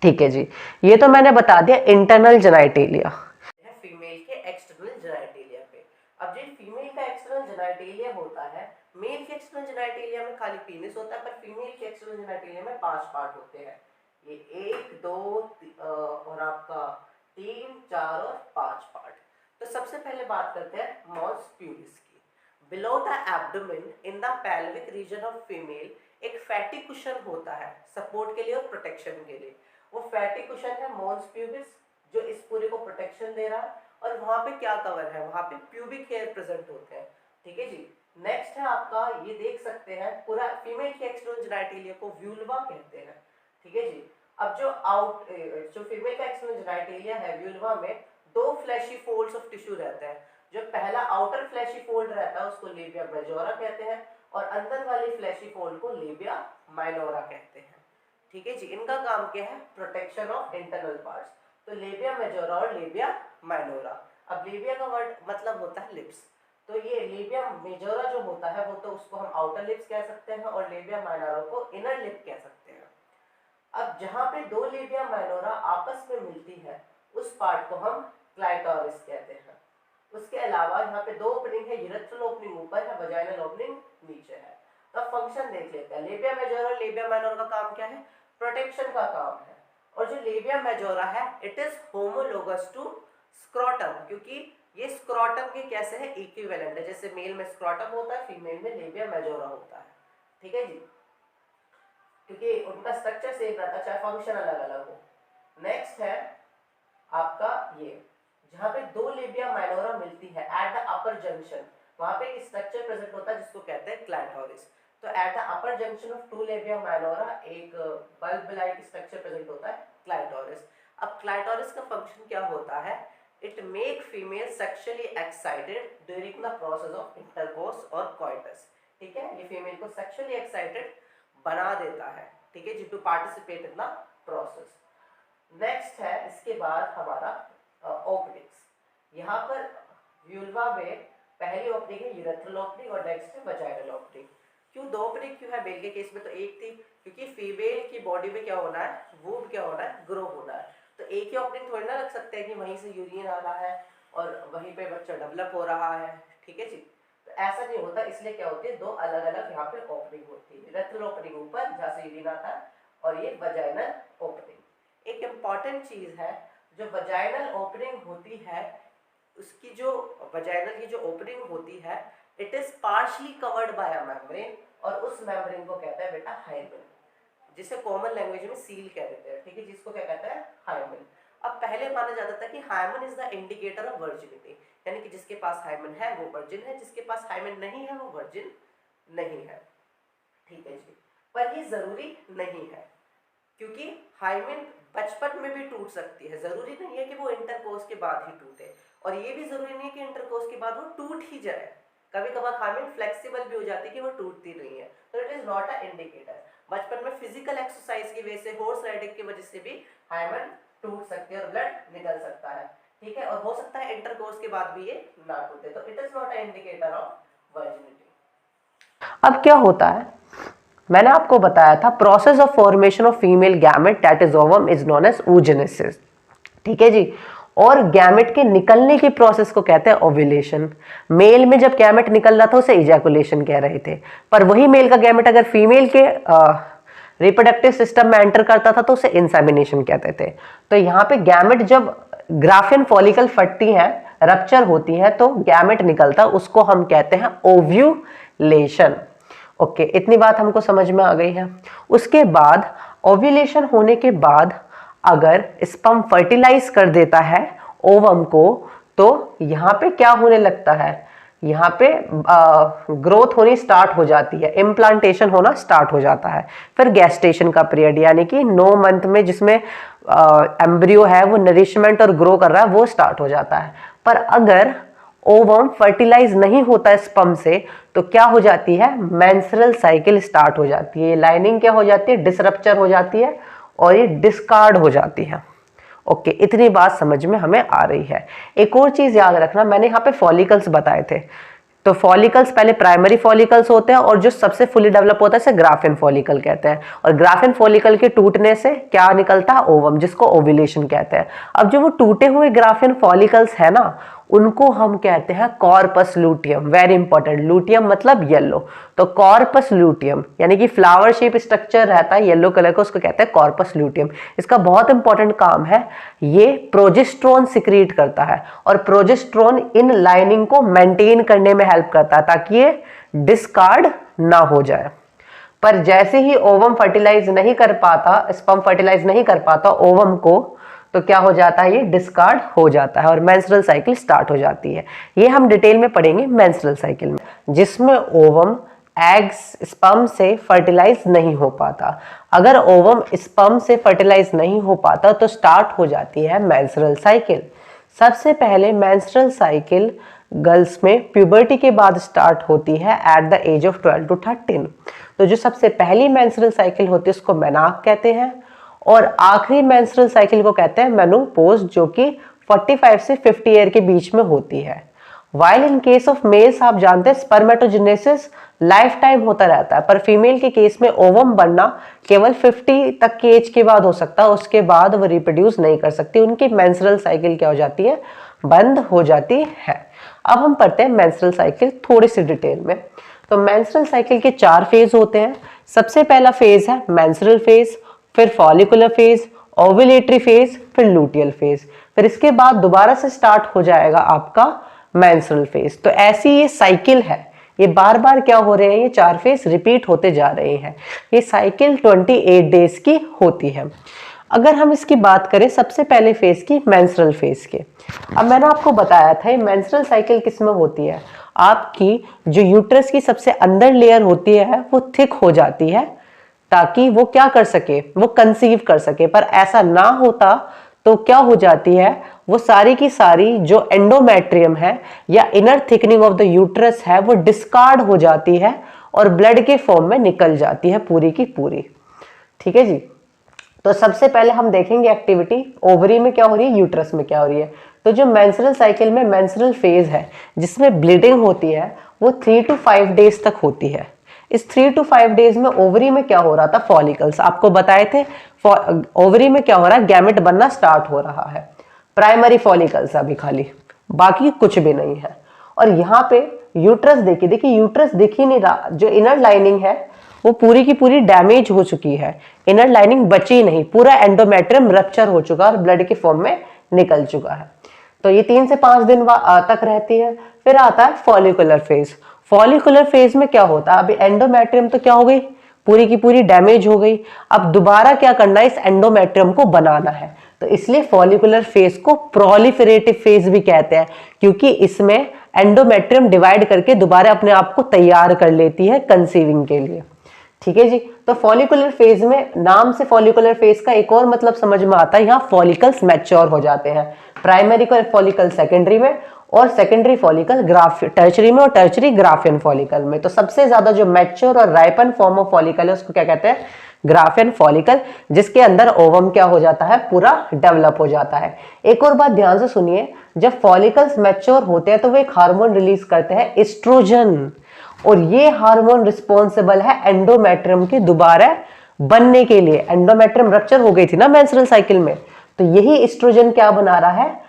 ठीक है जी, ये तो मैंने बता दिया इंटरनल जेनाइटेलिया है फीमेल के एक्सटर्नल जेनाइटेलिया पे। अब जो फीमेल का एक्सटर्नल जेनाइटेलिया होता है, मेल के एक्सटर्नल जेनाइटेलिया में खाली पीनिस होता है, पर फीमेल के एक्सटर्नल जेनाइटेलिया में 5 पार्ट होते हैं। ये 1 2 और आपका 3 4 और 5 पार्ट। तो सबसे पहले बात करते हैं मॉस प्यूबिस की। Below the abdomen in the pelvic region of female एक फैटी कुशन होता है सपोर्ट के लिए और प्रोटेक्शन के लिए। वो फैटी कुशन है मॉस प्यूबिस, जो इस पूरे को प्रोटेक्शन दे रहा है। और वहां पे क्या कवर है? वहां पे प्यूबिक हेयर प्रेजेंट होते हैं। ठीक है जी। नेक्स्ट है आपका, ये देख सकते हैं पूरा फीमेल के एक्सटर्नल जेनाइटेलिया को व्यूल्वा कहते हैं। ठीक है जी। अब जो फीमेल का एक्सटर्नल जेनाइटेलिया है, व्यूल्वा में 2 फ्लैशी फोल्ड्स ऑफ टिश्यू रहते हैं। जो पहला आउटर फ्लैशी फोल्ड रहता है उसको लेबिया मेजोरा कहते हैं, और अंदर वाली फ्लैशी फोल्ड को लेबिया माइनोरा कहते हैं। ठीक है जी। इनका काम क्या है? Protection of internal parts. तो लेबिया मेजोरा और लेबिया माइनोरा। अब लेबिया का वर्ड मतलब होता है लिप्स, तो ये लेबिया मेजोरा जो होता है वो तो उसको हम आउटर लिप्स कह सकते हैं और लेबिया माइनोरा को इनर लिप कह सकते हैं। अब जहां पे 2 लेबिया माइनोरा आपस में मिलती है उस पार्ट को हम क्लाइटोरिस कहते हैं। उसके अलावा यहाँ पे 2 ओपनिंग है, यूरेथ्रल ओपनिंग ऊपर है, वजाइनल ओपनिंग नीचे है। तो फंक्शन देख लेते हैं। लेबिया मेजोरा और लेबिया माइनर का काम क्या है? प्रोटेक्शन का काम है। और जो लेबिया मेजोरा है it is homologous to scrotum, क्योंकि ये स्क्रोटम के कैसे है? इक्विवेलेंट है। जैसे मेल में स्क्रोटम होता है, फीमेल में लेबिया मेजोरा होता है। ठीक है जी, क्योंकि उनका स्ट्रक्चर सेम रहता है, चाहे फंक्शन अलग अलग हो। नेक्स्ट है आपका ये, जहाँ पे 2 लेबिया माइनोरा मिलती है एट द अपर जंक्शन, वहां पे एक स्ट्रक्चर प्रेजेंट होता है जिसको कहते हैं क्लैटोरिस। तो at the upper junction of 2 labia minora एक बल्ब लाइक स्ट्रक्चर प्रेजेंट होता है, क्लैटोरिस। अब क्लैटोरिस का फंक्शन क्या होता है? It make female sexually excited during the process of intercourse और कॉइटस। ठीक है, ये फीमेल को सेक्सुअली एक्साइटेड बना देता है। ठीक है जी, to participate in the process. Next है इसके बाद हमारा ओपनिंग्स। यहाँ पर व्यूल्वा में पहली ओपनिंग है यूरेथ्रल ओपनिंग और नेक्स्ट है वजाइनल ओपनिंग। क्यों 2 ओपनिंग क्यों है? मेल के केस में तो एक थी, क्योंकि फीमेल की बॉडी में क्या होना है? वूब क्या होना है? ग्रो होना है। तो एक ही ओपनिंग थोड़ी ना रख सकते हैं कि वहीं से यूरिन आ रहा है और वहीं पे बच्चा डेवलप हो रहा है। ठीक है जी, तो ऐसा नहीं होता, इसलिए क्या होती है 2 अलग अलग यहाँ पे ओपनिंग होती है। यूरेथ्रल ओपनिंग ऊपर जहाँ से यूरिन आता है और ये वजाइनल ओपनिंग। एक इम्पॉर्टेंट चीज है, जो वजाइनल ओपनिंग होती है उसकी जो वजाइनल की जो ओपनिंग होती है it is partially covered by a membrane, और उस मेम्ब्रेन को कहता है बेटा हाइमेन, जिसे कॉमन लैंग्वेज में सील कह देते हैं। ठीक है, जिसको क्या कहता है? हाइमेन। अब पहले माना जाता था कि hymen is the indicator of virginity, यानी कि जिसके पास हाइमेन है वो वर्जिन है, जिसके पास हाइमेन नहीं है वो वर्जिन नहीं है। ठीक है जी, पर ये जरूरी नहीं है, क्योंकि हाइमेन बचपन में भी टूट सकती है। जरूरी नहीं है कि वो इंटरकोर्स के बाद ही टूटे, और ये भी जरूरी नहीं है कि इंटरकोर्स के बाद वो टूट ही जाए। कभी कभार हाइमेन फ्लेक्सिबल भी हो जाती है कि वो टूटती नहीं है, तो it is not a indicator. बचपन में फिजिकल एक्सरसाइज की वजह से, हॉर्स राइडिंग की वजह से भी हाइमेन टूट सकती है और ब्लड निकल सकता है। ठीक है, और हो सकता है इंटरकोर्स के बाद भी ये ना टूटे, तो it is not a indicator of virginity. अब क्या होता है? मैंने आपको बताया था process of formation of female gamete that is ovum is known as oogenesis। ठीक है जी, और गैमेट के निकलने की प्रोसेस को कहते हैं ओव्यूलेशन। मेल में जब गैमेट निकल रहा था उसे इजैकुलेशन कह रहे थे, पर वही मेल का गैमेट अगर फीमेल के रिप्रोडक्टिव सिस्टम में एंटर करता था तो उसे इंसेमिनेशन कहते थे। तो यहाँ पे गैमेट जब ग्राफियन फॉलिकल फटती है, रप्चर होती है, तो गैमेट निकलता, उसको हम कहते हैं ओव्यूलेशन। ओके, इतनी बात हमको समझ में आ गई है। उसके बाद ओव्यूलेशन होने के बाद अगर स्पर्म फर्टिलाइज कर देता है ओवम को, तो यहाँ पे क्या होने लगता है? यहाँ पे ग्रोथ होनी स्टार्ट हो जाती है, इम्प्लांटेशन होना स्टार्ट हो जाता है। फिर गैस्टेशन का पीरियड, यानी कि 9 मंथ में जिसमें एम्ब्रियो है वो नरिशमेंट और ग्रो कर रहा है, वो स्टार्ट हो जाता है। पर अगर ओवम फर्टिलाइज नहीं होता स्पर्म से, तो क्या हो जाती है? मेंस्ट्रुअल साइकिल स्टार्ट हो जाती है। लाइनिंग क्या हो जाती है? डिसरप्चर हो जाती है और ये डिस्कार्ड हो जाती है। ओके, इतनी बात समझ में हमें आ रही है। एक और चीज याद रखना, मैंने यहाँ पे फॉलिकल्स बताए थे, तो फॉलिकल्स पहले प्राइमरी फॉलिकल्स होते हैं और जो सबसे फुली डेवलप होता है इसे ग्राफिन फॉलिकल कहते हैं। और ग्राफिन फॉलिकल के टूटने से क्या निकलता है? ओवम, जिसको ओव्यूलेशन कहते हैं। अब जो वो टूटे हुए ग्राफिन फॉलिकल्स है ना, उनको हम कहते हैं corpus luteum. Very important, luteum मतलब येलो, तो कॉर्पस लूटियम यानी कि फ्लावर शेप स्ट्रक्चर रहता है येलो कलर का, उसको कहते हैं कॉर्पस लूटियम। इसका बहुत इंपॉर्टेंट काम है, ये प्रोजेस्ट्रॉन सिक्रीट करता है, और प्रोजेस्ट्रॉन इन लाइनिंग को मेंटेन करने में हेल्प करता है ताकि ये डिस्कार्ड ना हो जाए। पर जैसे ही ओवम फर्टिलाइज नहीं कर पाता, स्पर्म फर्टिलाइज नहीं कर पाता ओवम को, तो क्या हो जाता है? ये डिस्कार्ड हो जाता है और मेंस्ट्रुअल साइकिल स्टार्ट हो जाती है। ये हम डिटेल में पढ़ेंगे मेंस्ट्रुअल साइकिल में, जिसमें ओवम एग्स स्पर्म से फर्टिलाइज नहीं हो पाता। अगर ओवम स्पर्म से फर्टिलाइज नहीं हो पाता तो स्टार्ट हो जाती है मेंस्ट्रुअल साइकिल। सबसे पहले मेंस्ट्रुअल साइकिल गर्ल्स में प्यूबर्टी के बाद स्टार्ट होती है at the age of 12 to 13। तो जो सबसे पहली मेंस्ट्रुअल साइकिल होती है उसको मेनार्क कहते हैं, और आखिरी मेंस्ट्रुअल साइकिल को कहते हैं मेनोपॉज, जो कि 45 से 50 ईयर के बीच में होती है। While in case of males आप जानते हैं स्पर्मेटोजेनेसिस लाइफ टाइम होता रहता है, पर फीमेल के केस में ओवम बनना केवल 50 तक की एज के बाद हो सकता है, उसके बाद वो रिप्रोड्यूस नहीं कर सकती, उनकी मेंस्ट्रुअल साइकिल क्या हो जाती है? बंद हो जाती है। अब हम पढ़ते हैं मेंस्ट्रुअल साइकिल थोड़ी सी डिटेल में। तो मेंस्ट्रुअल साइकिल के 4 फेज होते हैं। सबसे पहला फेज है मेंस्ट्रुअल फेज, फिर फॉलिकुलर फेज, ओव्यूलेटरी फेज, फिर लूटियल फेज, फिर इसके बाद दोबारा से स्टार्ट हो जाएगा आपका मेंस्ट्रुअल फेज। तो ऐसी ये साइकिल है, ये बार बार क्या हो रहे हैं, ये 4 फेज रिपीट होते जा रहे हैं। ये साइकिल 28 डेज की होती है। अगर हम इसकी बात करें सबसे पहले फेज की, मेंस्ट्रुअल फेज के, अब मैंने आपको बताया था मेंस्ट्रुअल साइकिल किस में होती है, आपकी जो यूट्रस की सबसे अंदर लेयर होती है वो थिक हो जाती है ताकि वो क्या कर सके, वो कंसीव कर सके। पर ऐसा ना होता तो क्या हो जाती है, वो सारी की सारी जो एंडोमेट्रियम है या inner thickening of the uterus है वो डिस्कार्ड हो जाती है और ब्लड के फॉर्म में निकल जाती है पूरी की पूरी। ठीक है जी। तो सबसे पहले हम देखेंगे एक्टिविटी ओवरी में क्या हो रही है, यूट्रस में क्या हो रही है। तो जो मेंस्ट्रुअल साइकिल में मेंस्ट्रुअल फेज है जिसमें ब्लीडिंग होती है वो 3 to 5 डेज तक होती है। इस 3 to 5 डेज में ओवरी में क्या हो रहा था, फॉलिकल्स आपको बताए थे। ओवरी में क्या हो रहा है, गैमेट बनना स्टार्ट हो रहा है, प्राइमरी फॉलिकल्स अभी खाली, बाकी कुछ भी नहीं है। और यहाँ पे यूट्रस देखिए यूट्रस दिख ही नहीं रहा, जो इनर लाइनिंग है वो पूरी की पूरी डैमेज हो चुकी है, इनर लाइनिंग बची नहीं, पूरा एंडोमेट्रियम रप्चर हो चुका और ब्लड के फॉर्म में निकल चुका है। तो ये 3 से 5 दिन तक रहती है। फिर आता है फॉलिकुलर फेज। फॉलिकुलर फेज में क्या होता है, अभी एंडोमेट्रियम तो क्या हो गई, पूरी की पूरी डैमेज हो गई। अब दोबारा क्या करना है, इस एंडोमेट्रियम को बनाना है। तो इसलिए फॉलिकुलर फेज को प्रोलिफरेटिव फेज भी कहते हैं, क्योंकि इसमें एंडोमेट्रियम डिवाइड करके दोबारा अपने आप को तैयार कर लेती है कंसीविंग के लिए। ठीक है जी। तो फॉलिकुलर फेज में, नाम से फॉलिकुलर फेज का एक और मतलब समझ में आता है, यहाँ फॉलिकल्स मैच्योर हो जाते हैं। प्राइमरी फॉलिकल सेकेंडरी में और सेकेंडरी फॉलिकल टर्चरी में और टर्चरी ग्राफियन फॉलिकल में। तो सबसे ज्यादा जो मैच्योर और राइपन फॉर्म ऑफ फॉलिकल है उसको क्या कहते हैं, ग्राफियन फॉलिकल, जिसके अंदर ओवम क्या हो जाता है, पूरा डेवलप हो जाता है। एक और बात ध्यान से सुनिए, जब फॉलिकल्स मैच्योर होते हैं तो वो एक हार्मोन रिलीज करते हैं, एस्ट्रोजन, और ये हार्मोन रिस्पॉन्सिबल है एंडोमेट्रियम के दोबारा बनने के लिए। एंडोमेट्रियम रप्चर हो गई थी ना मेंस्ट्रुअल साइकिल में, तो यही एस्ट्रोजन क्या बना रहा है,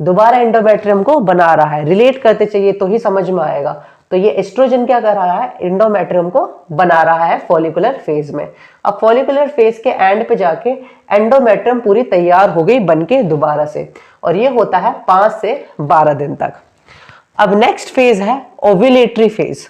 दोबारा एंडोमेट्रियम को बना रहा है। रिलेट करते चाहिए तो ही समझ में आएगा। तो ये एस्ट्रोजन क्या कर रहा है, एंडोमेट्रियम को बना रहा है फॉलिकुलर फेज में। अब फॉलिकुलर फेज के एंड पे जाके एंडोमेट्रियम पूरी तैयार हो गई बनके दोबारा से, और ये होता है 5 से 12 दिन तक। अब नेक्स्ट फेज है ओव्यूलेटरी फेज।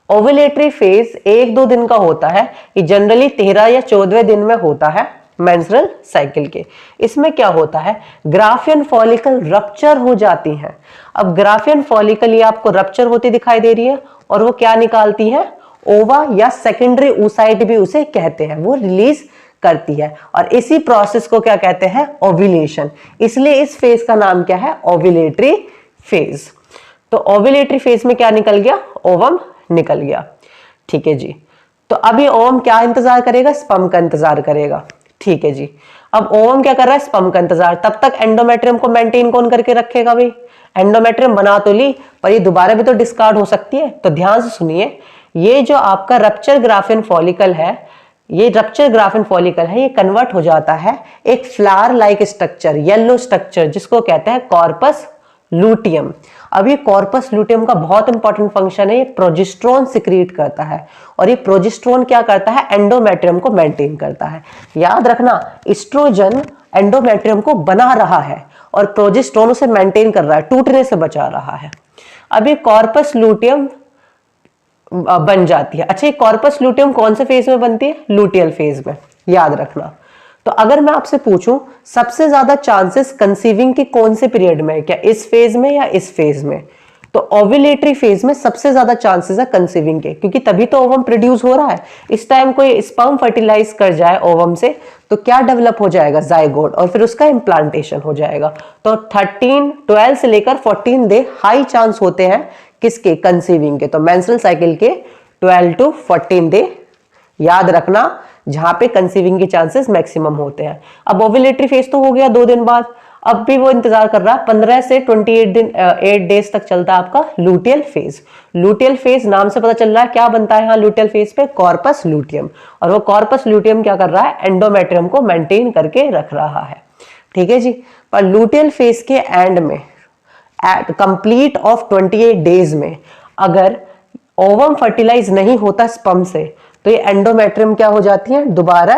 ओव्यूलेटरी फेज 1-2 दिन का होता है, ये जनरली 13 या 14वें दिन में होता है मेंस्ट्रुअल साइकिल के। इसमें क्या होता है, ग्राफियन फॉलिकल रप्चर हो जाती हैं। अब ग्राफियन फॉलिकल ये आपको रप्चर होती दिखाई दे रही है, और वो क्या निकालती है, ओवा या सेकेंडरी oocyte भी उसे कहते हैं, वो रिलीज करती है। और इसी प्रोसेस को क्या कहते हैं, ओव्यूलेशन। इसलिए इस फेज का नाम क्या है, ओव्यूलेटरी फेज। तो ओव्यूलेटरी फेज में क्या निकल गया, ओवम निकल गया। ठीक है जी। तो अभी ओवम क्या इंतजार करेगा, स्पर्म का इंतजार करेगा। ठीक है जी। अब ओवम क्या कर रहा है, स्पर्म का इंतजार। तब तक एंडोमेट्रियम को मेंटेन कौन करके रखेगा भाई, एंडोमेट्रियम बना तो ली पर ये दोबारा भी तो डिस्कार्ड हो सकती है। तो ध्यान से सुनिए, ये जो आपका रप्चर ग्राफियन फॉलिकल है, ये रप्चर ग्राफियन फॉलिकल है, ये कन्वर्ट हो जाता है एक flower like structure, yellow structure, जिसको कहते हैं कॉर्पस लूटियम। अब ये कॉर्पस लूटियम का बहुत इंपॉर्टेंट फंक्शन है, ये प्रोजेस्टेरोन सिक्रीट करता है, और ये प्रोजेस्टेरोन क्या करता है, एंडोमेट्रियम को मेंटेन करता है। याद रखना, एस्ट्रोजन एंडोमेट्रियम को बना रहा है और प्रोजेस्टेरोन उसे मेंटेन कर रहा है, टूटने से बचा रहा है। अब ये कॉर्पस लूटियम बन जाती है। अच्छा, ये कॉर्पस लूटियम कौन से फेज में बनती है, लूटियल फेज में, याद रखना। तो अगर मैं आपसे पूछूं सबसे ज्यादा चांसेस कंसीविंग के कौन से पीरियड में है, क्या इस फेज में या इस फेज में, तो ओव्यूलेटरी फेज में सबसे ज्यादा चांसेस है कंसीविंग के, क्योंकि तभी तो ओवम प्रोड्यूस हो रहा है। इस टाइम कोई स्पर्म फर्टिलाइज कर जाए ओवम से तो क्या डेवलप हो जाएगा, जाइगोट, और फिर उसका इम्प्लांटेशन हो जाएगा। तो 12 से लेकर 14 डे हाई चांस होते हैं किसके, कंसीविंग के। तो मेंस्ट्रुअल साइकिल के 12 to 14 डे याद रखना, जहां पे कंसीविंग के चांसेस मैक्सिमम होते हैं। अब ओव्यूलेटरी फेज तो हो गया 2 दिन बाद, अब भी वो इंतजार कर रहा है 15 से 8 डेज तक चलता है आपका लूटियल फेज। लूटियल फेज नाम से पता चल रहा है क्या बनता है यहाँ लूटियल फेज पे, कॉर्पस लूटियम, और वो कॉर्पस लूटियम क्या कर रहा है, एंडोमेट्रियम को मेंटेन करके रख रहा है। ठीक है जी। पर लूटियल फेज के एंड में एट कंप्लीट ऑफ 28 डेज में अगर ओवम फर्टिलाइज नहीं होता स्पर्म से, तो ये एंडोमेट्रियम क्या हो जाती है, दोबारा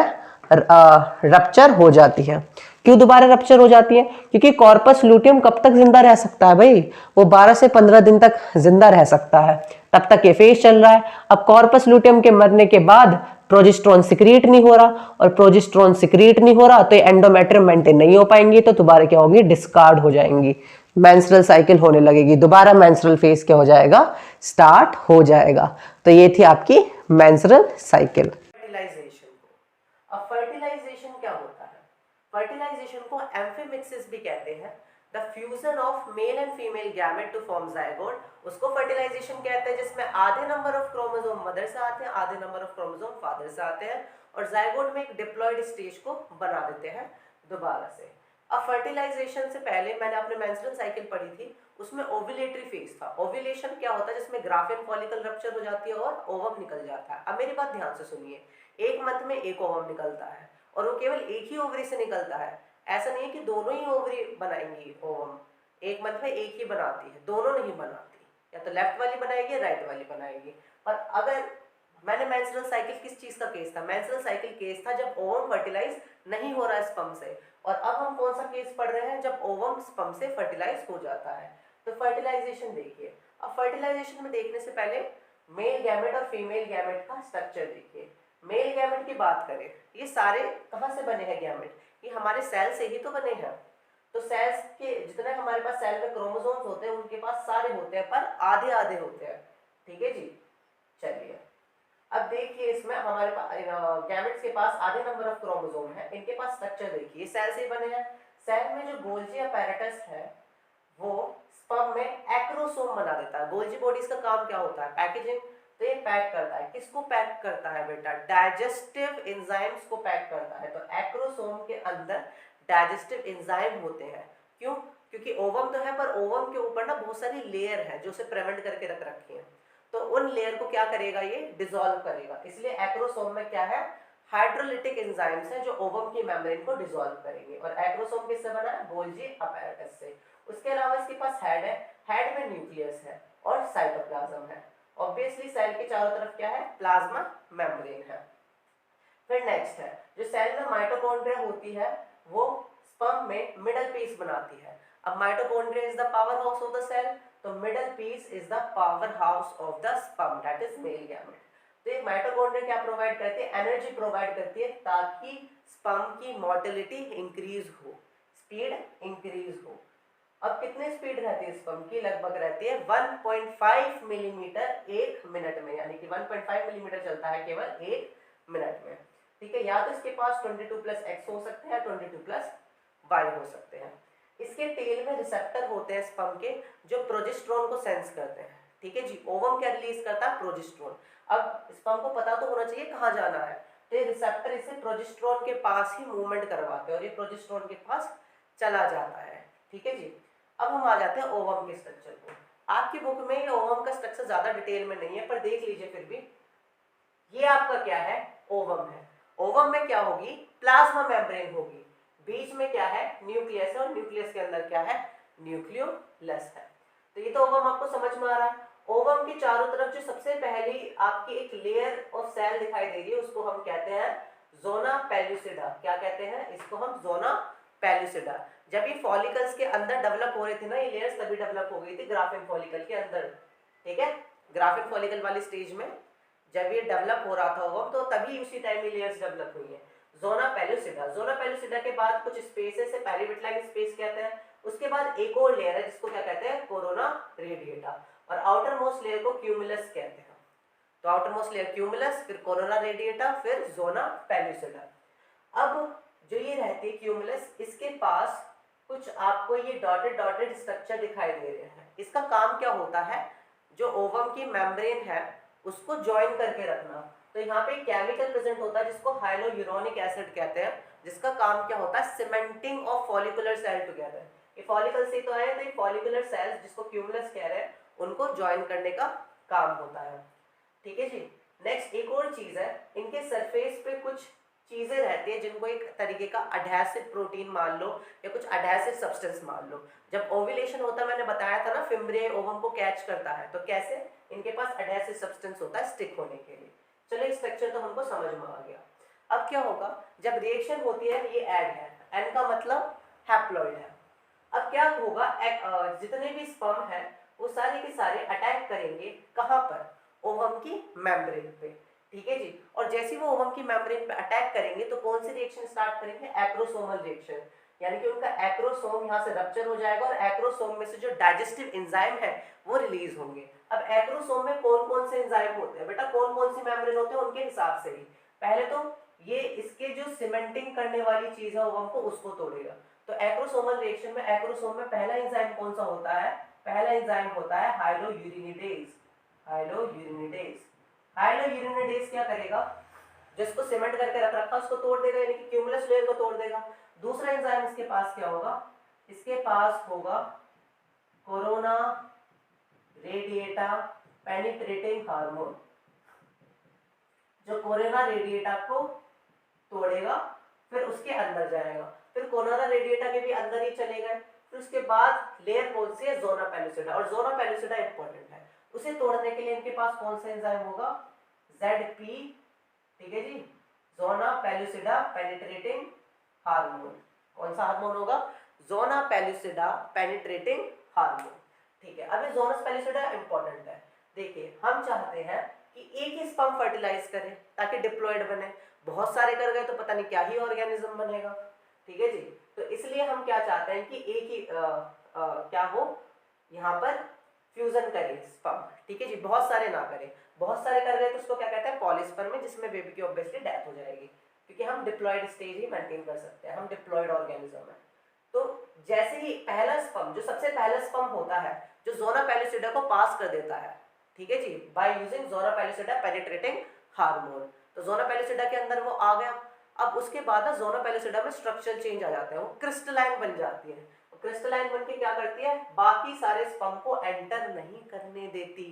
रप्चर हो जाती है। क्यों दोबारा रप्चर हो जाती है? क्योंकि कॉर्पस लूटियम कब तक जिंदा रह सकता है भाई, वो 12 से 15 दिन तक जिंदा रह सकता है, तब तक ये फेज चल रहा है। अब कॉर्पस लूटियम के मरने के बाद प्रोजेस्टेरोन सिक्रीट नहीं हो रहा, और प्रोजेस्टेरोन सिक्रीट नहीं हो रहा तो एंडोमेट्रियम मेंटेन नहीं हो पाएंगी, तो दोबारा क्या होगी, डिस्कार्ड हो जाएंगी, मेंस्ट्रुअल साइकिल होने लगेगी, दोबारा मेंस्ट्रुअल फेज क्या हो जाएगा, स्टार्ट हो जाएगा। तो ये थी आपकी मेंस्ट्रुअल साइकिल। अब फर्टिलाइजेशन क्या होता है? फर्टिलाइजेशन को एम्फीमिक्सिस भी कहते हैं। The fusion of male and female gamete to form zygote, उसको फर्टिलाइजेशन कहते हैं, जिसमें आधे नंबर ऑफ क्रोमोसोम मदर से आते हैं, आधे नंबर ऑफ क्रोमोसोम फादर से आते हैं, और जाइगोट में एक डिप्लॉयड स्टेज को बना देते हैं दोबारा से। अब फर्टिलाइजेशन से पहले मैंने अपने मेंस्ट्रुअल साइकिल पढ़ी थी, उसमें ओव्यूलेटरी फेज था। ओव्यूलेशन क्या होता है, जिसमें ग्राफिन फॉलिकल रप्चर हो जाती है और ओवम निकल जाता है। अब मेरी बात ध्यान से सुनिए, एक मंथ में एक ओवम निकलता है, और वो केवल एक ही ओवरी से निकलता है। ऐसा नहीं है कि दोनों ही ओवरी बनाएंगी ओवम, एक मंथ में एक ही बनाती है, दोनों नहीं बनाती, या तो लेफ्ट वाली बनाएगी या राइट वाली बनाएगी। पर अगर मैंने मेंस्ट्रुअल साइकिल किस चीज का केस था, मेंस्ट्रुअल साइकिल केस था जब ओवम फर्टिलाइज नहीं हो रहा है स्पर्म से। और अब हम कौन सा केस पढ़ रहे हैं, जब ओवम स्पर्म से फर्टिलाइज हो जाता है। तो फर्टिलाइजेशन देखिए। अब फर्टिलाइजेशन में देखने से पहले मेल गैमेट और फीमेल गैमेट का स्ट्रक्चर देखिए। मेल गैमेट की बात करें, ये सारे कहाँ से बने हैं गैमेट, ये हमारे सेल से ही तो बने हैं। तो सेल्स के जितने हमारे पास सेल में क्रोमोसोम्स होते हैं, उनके पास सारे होते हैं, पर आधे आधे होते हैं। ठीक है जी, चलिए अब देखिए, इसमें हमारे पास गैमेट्स के पास आधे नंबर ऑफ क्रोमोसोम है। इनके पास स्ट्रक्चर देखिए, सेल से ही बने हैं। सेल में जो गोल्जी अपैरेटस है वो स्पर्म में एक्रोसोम बना देता है। गोल्जी बॉडीज का काम क्या होता है, पैकेजिंग। तो ये पैक करता है, किसको पैक करता है बेटा, डाइजेस्टिव एंजाइम्स को पैक करता है। तो एक्रोसोम के अंदर डाइजेस्टिव एंजाइम होते हैं। क्यों? क्योंकि ओवम तो है, पर ओवम के ऊपर ना बहुत सारी लेयर है जो उसे प्रिवेंट करके रख रखी है। तो उन लेयर को क्या करेगा, ये डिसॉल्व करेगा। इसलिए एक्रोसोम में क्या है, हाइड्रोलिटिक एंजाइम्स हैं जो ओवम की मेम्ब्रेन को डिसॉल्व करेंगे। और एक्रोसोम किससे बना है, गोल्जी अपैरेटस से। उसके अलावा इसके पास हेड है, हेड में न्यूक्लियस है और साइटोप्लाज्म है। ऑब्वियसली सेल के चारों तरफ क्या है, प्लाज्मा मेम्ब्रेन है। फिर नेक्स्ट है, जो सेल में माइटोकॉन्ड्रिया होती है वो स्पर्म में मिडल पीस बनाती है। अब mitochondria is the power house of the cell, तो middle piece is the power house of the sperm, that is male gamete. तो ये माइटोकॉन्ड्रिया क्या प्रोवाइड करती है, एनर्जी प्रोवाइड करती है, ताकि स्पर्म की मोटिलिटी इंक्रीज हो, स्पीड इंक्रीज हो। अब कितने स्पीड रहती है स्पर्म की, लगभग रहती है 1.5 मिलीमीटर एक मिनट में, यानी कि 1.5 मिलीमीटर चलता है केवल एक मिनट में। ठीक है, या तो इसके पास 22+X हो सकते हैं, 22+Y हो सकते हैं। इसके टेल में रिसेप्टर होते हैं स्पर्म के, जो प्रोजेस्टेरोन को सेंस करते हैं। ठीक है जी, ओवम क्या रिलीज करता है, प्रोजेस्टेरोन। अब स्पर्म को पता तो होना चाहिए कहाँ जाना है, तो ये रिसेप्टर इसे प्रोजेस्टेरोन के पास ही मूवमेंट करवाते हैं और ये प्रोजेस्टेरोन के पास चला जाता है। ठीक है जी, अब हम आ जाते हैं ओवम के स्ट्रक्चर को। आपकी बुक में ओवम का स्ट्रक्चर ज्यादा डिटेल में नहीं है, पर देख लीजिए फिर भी। ये आपका क्या है, ओवम है। ओवम में क्या होगी, प्लाज्मा मेम्ब्रेन होगी, बीच में क्या है, न्यूक्लियस है, और न्यूक्लियस के अंदर क्या है, न्यूक्लियोलस है। तो ये तो ओवम आपको समझ में आ रहा है। ओवम के चारों तरफ जो सबसे पहली आपकी एक लेयर ऑफ सेल दिखाई दे रही है, उसको हम कहते हैं जोना पेल्यूसिडा। क्या कहते हैं इसको हम, जोना पेल्यूसिडा। जब ये फॉलिकल्स के अंदर डेवलप हो रहे थे ना ये लेयर्स, तभी डेवलप हो गई थी ग्राफिन फॉलिकल के अंदर। ठीक है, ग्राफिन फॉलिकल वाली स्टेज में जब ये डेवलप हो रहा था ओवम, तो तभी उसी टाइम ये लेयर्स डेवलप हुई है। जोना पेल्यूसिडा, जोना पेल्यूसिडा के बाद कुछ स्पेसेस है, पेरिविटलाइन स्पेस कहते हैं। उसके बाद एक और लेयर है जिसको क्या कहते हैं, कोरोना रेडिएटा, और आउटर मोस्ट लेयर को क्यूमुलस कहते हैं। तो आउटर मोस्ट लेयर क्यूमुलस, फिर कोरोना रेडिएटा, फिर जोना पेल्यूसिडा। अब जो ये रहती है क्यूमुलस, इसके पास कुछ आपको ये डॉटेड डॉटेड स्ट्रक्चर दिखाई दे रहे हैं। इसका काम क्या होता है, जो ओवम की मेम्ब्रेन है उसको ज्वाइन करके रखना। तो यहाँ पे केमिकल प्रेजेंट होता है जिसको हाइलोयूरोनिक एसिड कहते हैं, जिसका काम क्या होता है, cementing of follicular cell together. ये फॉलिकल से तो आए, तो ये फॉलिकुलर सेल्स जिसको क्यूमुलस कह रहे हैं, उनको ज्वाइन करने का काम होता है। ठीक है जी, नेक्स्ट एक और चीज है, इनके सरफेस पे कुछ चीजें रहती है जिनको एक तरीके का अडहेसिव प्रोटीन मान लो या कुछ अडहेसिव सब्सटेंस मान लो। जब ओव्यूलेशन होता है, मैंने बताया था ना, फिम्ब्रिया ओवम को कैच करता है, तो कैसे, इनके पास अडहेसिव सब्सटेंस होता है स्टिक होने के लिए। चलो स्ट्रक्चर तो हमको समझ में आ गया। अब क्या होगा, जब रिएक्शन होती है, ये एग है, एन का मतलब हैप्लॉइड है। अब क्या होगा, जितने भी स्पर्म है वो सारे के सारे अटैक करेंगे कहाँ पर, ओवम की मेम्ब्रेन पे, ठीक है जी। और जैसे ही वो ओवम की मेम्ब्रेन पे अटैक करेंगे तो कौन सी रिएक्शन स्टार्ट करेंगे, एक्रोसोमल रिएक्शन, यानी कि उनका एक्रोसोम यहाँ से रप्चर हो जाएगा और एक्रोसोम में से जो डाइजेस्टिव एंजाइम है वो रिलीज होंगे। अब एक्रोसोम में कौन कौन से एंजाइम होते हैं बेटा, कौन कौन सी मेम्ब्रेन होते हैं उनके हिसाब से ही। पहले तो ये इसके जो सीमेंटिंग करने वाली चीज है ओवम को, उसको तोड़ेगा। तो एक्रोसोमल रिएक्शन में एक्रोसोम में पहला एंजाइम कौन सा होता है, पहला एंजाइम होता है हाइलोयूरिनिडेज। हाइलोयूरिनिडेज, हाइलोयूरिनिडेज क्या करेगा, जिसको सीमेंट करके रख रखा उसको तोड़ देगा, यानी कि क्यूमुलस लेयर को तोड़ देगा। दूसरा एंजाइम इसके पास क्या होगा, इसके पास होगा कोरोना रेडिएटा पेनिट्रेटिंग हार्मोन, जो कोरोना रेडिएटा को तोड़ेगा, फिर उसके अंदर जाएगा, फिर कोरोना रेडिएटा के भी अंदर ही चले गए, फिर उसके बाद लेयर कौन सी है, ज़ोना पेलुसिडा, और ज़ोना पेलुसिडा इंपॉर्टेंट है। उसे तोड़ने के लिए इनके पास कौन सा एंजाइम होगा, ZP, ठीक है जी, ज़ोना पेलुसिडा पेनिट्रेटिंग हार्मोन। कौन सा हार्मोन होगा, ज़ोना पेलुसिडा पेनिट्रेटिंग हार्मोन, ठीक है। अब ये ज़ोनस पेलुसिडा इंपॉर्टेंट है। देखिए हम चाहते हैं कि एक ही स्पर्म फर्टिलाइज करें ताकि डिप्लॉयड बने, बहुत सारे कर गए तो पता नहीं क्या ही ऑर्गेनिज्म बनेगा, ठीक है जी। तो इसलिए हम क्या चाहते हैं कि एक ही क्या हो, यहाँ पर फ्यूजन करें स्पर्म, ठीक है जी, बहुत सारे ना करें। बहुत सारे कर गए तो उसको क्या कहते हैं, पॉलीस्पर्म में, जिसमें बेबी की ऑब्वियसली डेथ हो जाएगी, क्योंकि हम डिप्लॉयड स्टेज ही मेंटेन कर सकते हैं, हम डिप्लॉयड ऑर्गेनिज्म है। तो जैसे ही पहला स्पर्म, जो सबसे पहला स्पर्म होता है, जो ज़ोना पेलुसिडा को पास कर देता है, ठीक है जी, by using zona pellucida penetrating hormone, तो ज़ोना पेलुसिडा के अंदर वो आ गया। अब उसके बाद ना ज़ोना पेलुसिडा में स्ट्रक्चर चेंज आ जाते हैं, वो क्रिस्टलाइन बन जाती है। क्रिस्टलाइन बन के क्या करती है, बाकी सारे स्पर्म को एंटर नहीं करने देती,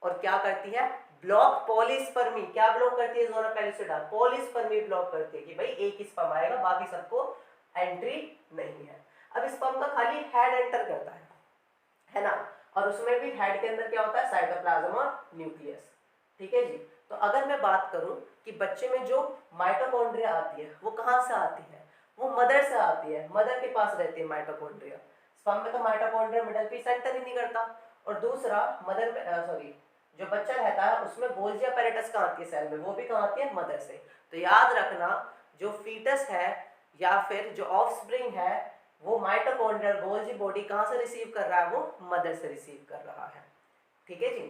और क्या करती है, ब्लॉक पॉलीस्पर्मी, क्या ब्लॉक करती है ज़ोना पेलुसिडा, पॉलीस्पर्मी ब्लॉक करती है कि भाई एक ही स्पर्म आएगा, बाकी सबको एंट्री नहीं है। अब स्पर्म का खाली हेड एंटर करता है ना, और उसमें भी हेड के अंदर क्या होता है, साइटोप्लाज्म और न्यूक्लियस, ठीक है जी। तो अगर मैं बात करूं कि बच्चे में जो माइटोकॉन्ड्रिया आती है वो कहाँ से आती है, वो मदर से आती है, मदर के पास रहती है माइटोकॉन्ड्रिया। स्पर्म में तो माइटोकॉन्ड्रिया मिडल पीस एंटर ही नहीं करता, और दूसरा मदर में सॉरी जो बच्चा रहता है उसमें गोल्जी अपैरेटस कहाँ आती है सेल में, वो भी कहाँ आती है, मदर से। तो याद रखना, जो फीटस है या फिर जो ऑफस्प्रिंग है, वो माइटोकॉन्ड्रियल गोल्जी बॉडी कहाँ से रिसीव कर रहा है, वो मदर से रिसीव कर रहा है, ठीक है जी।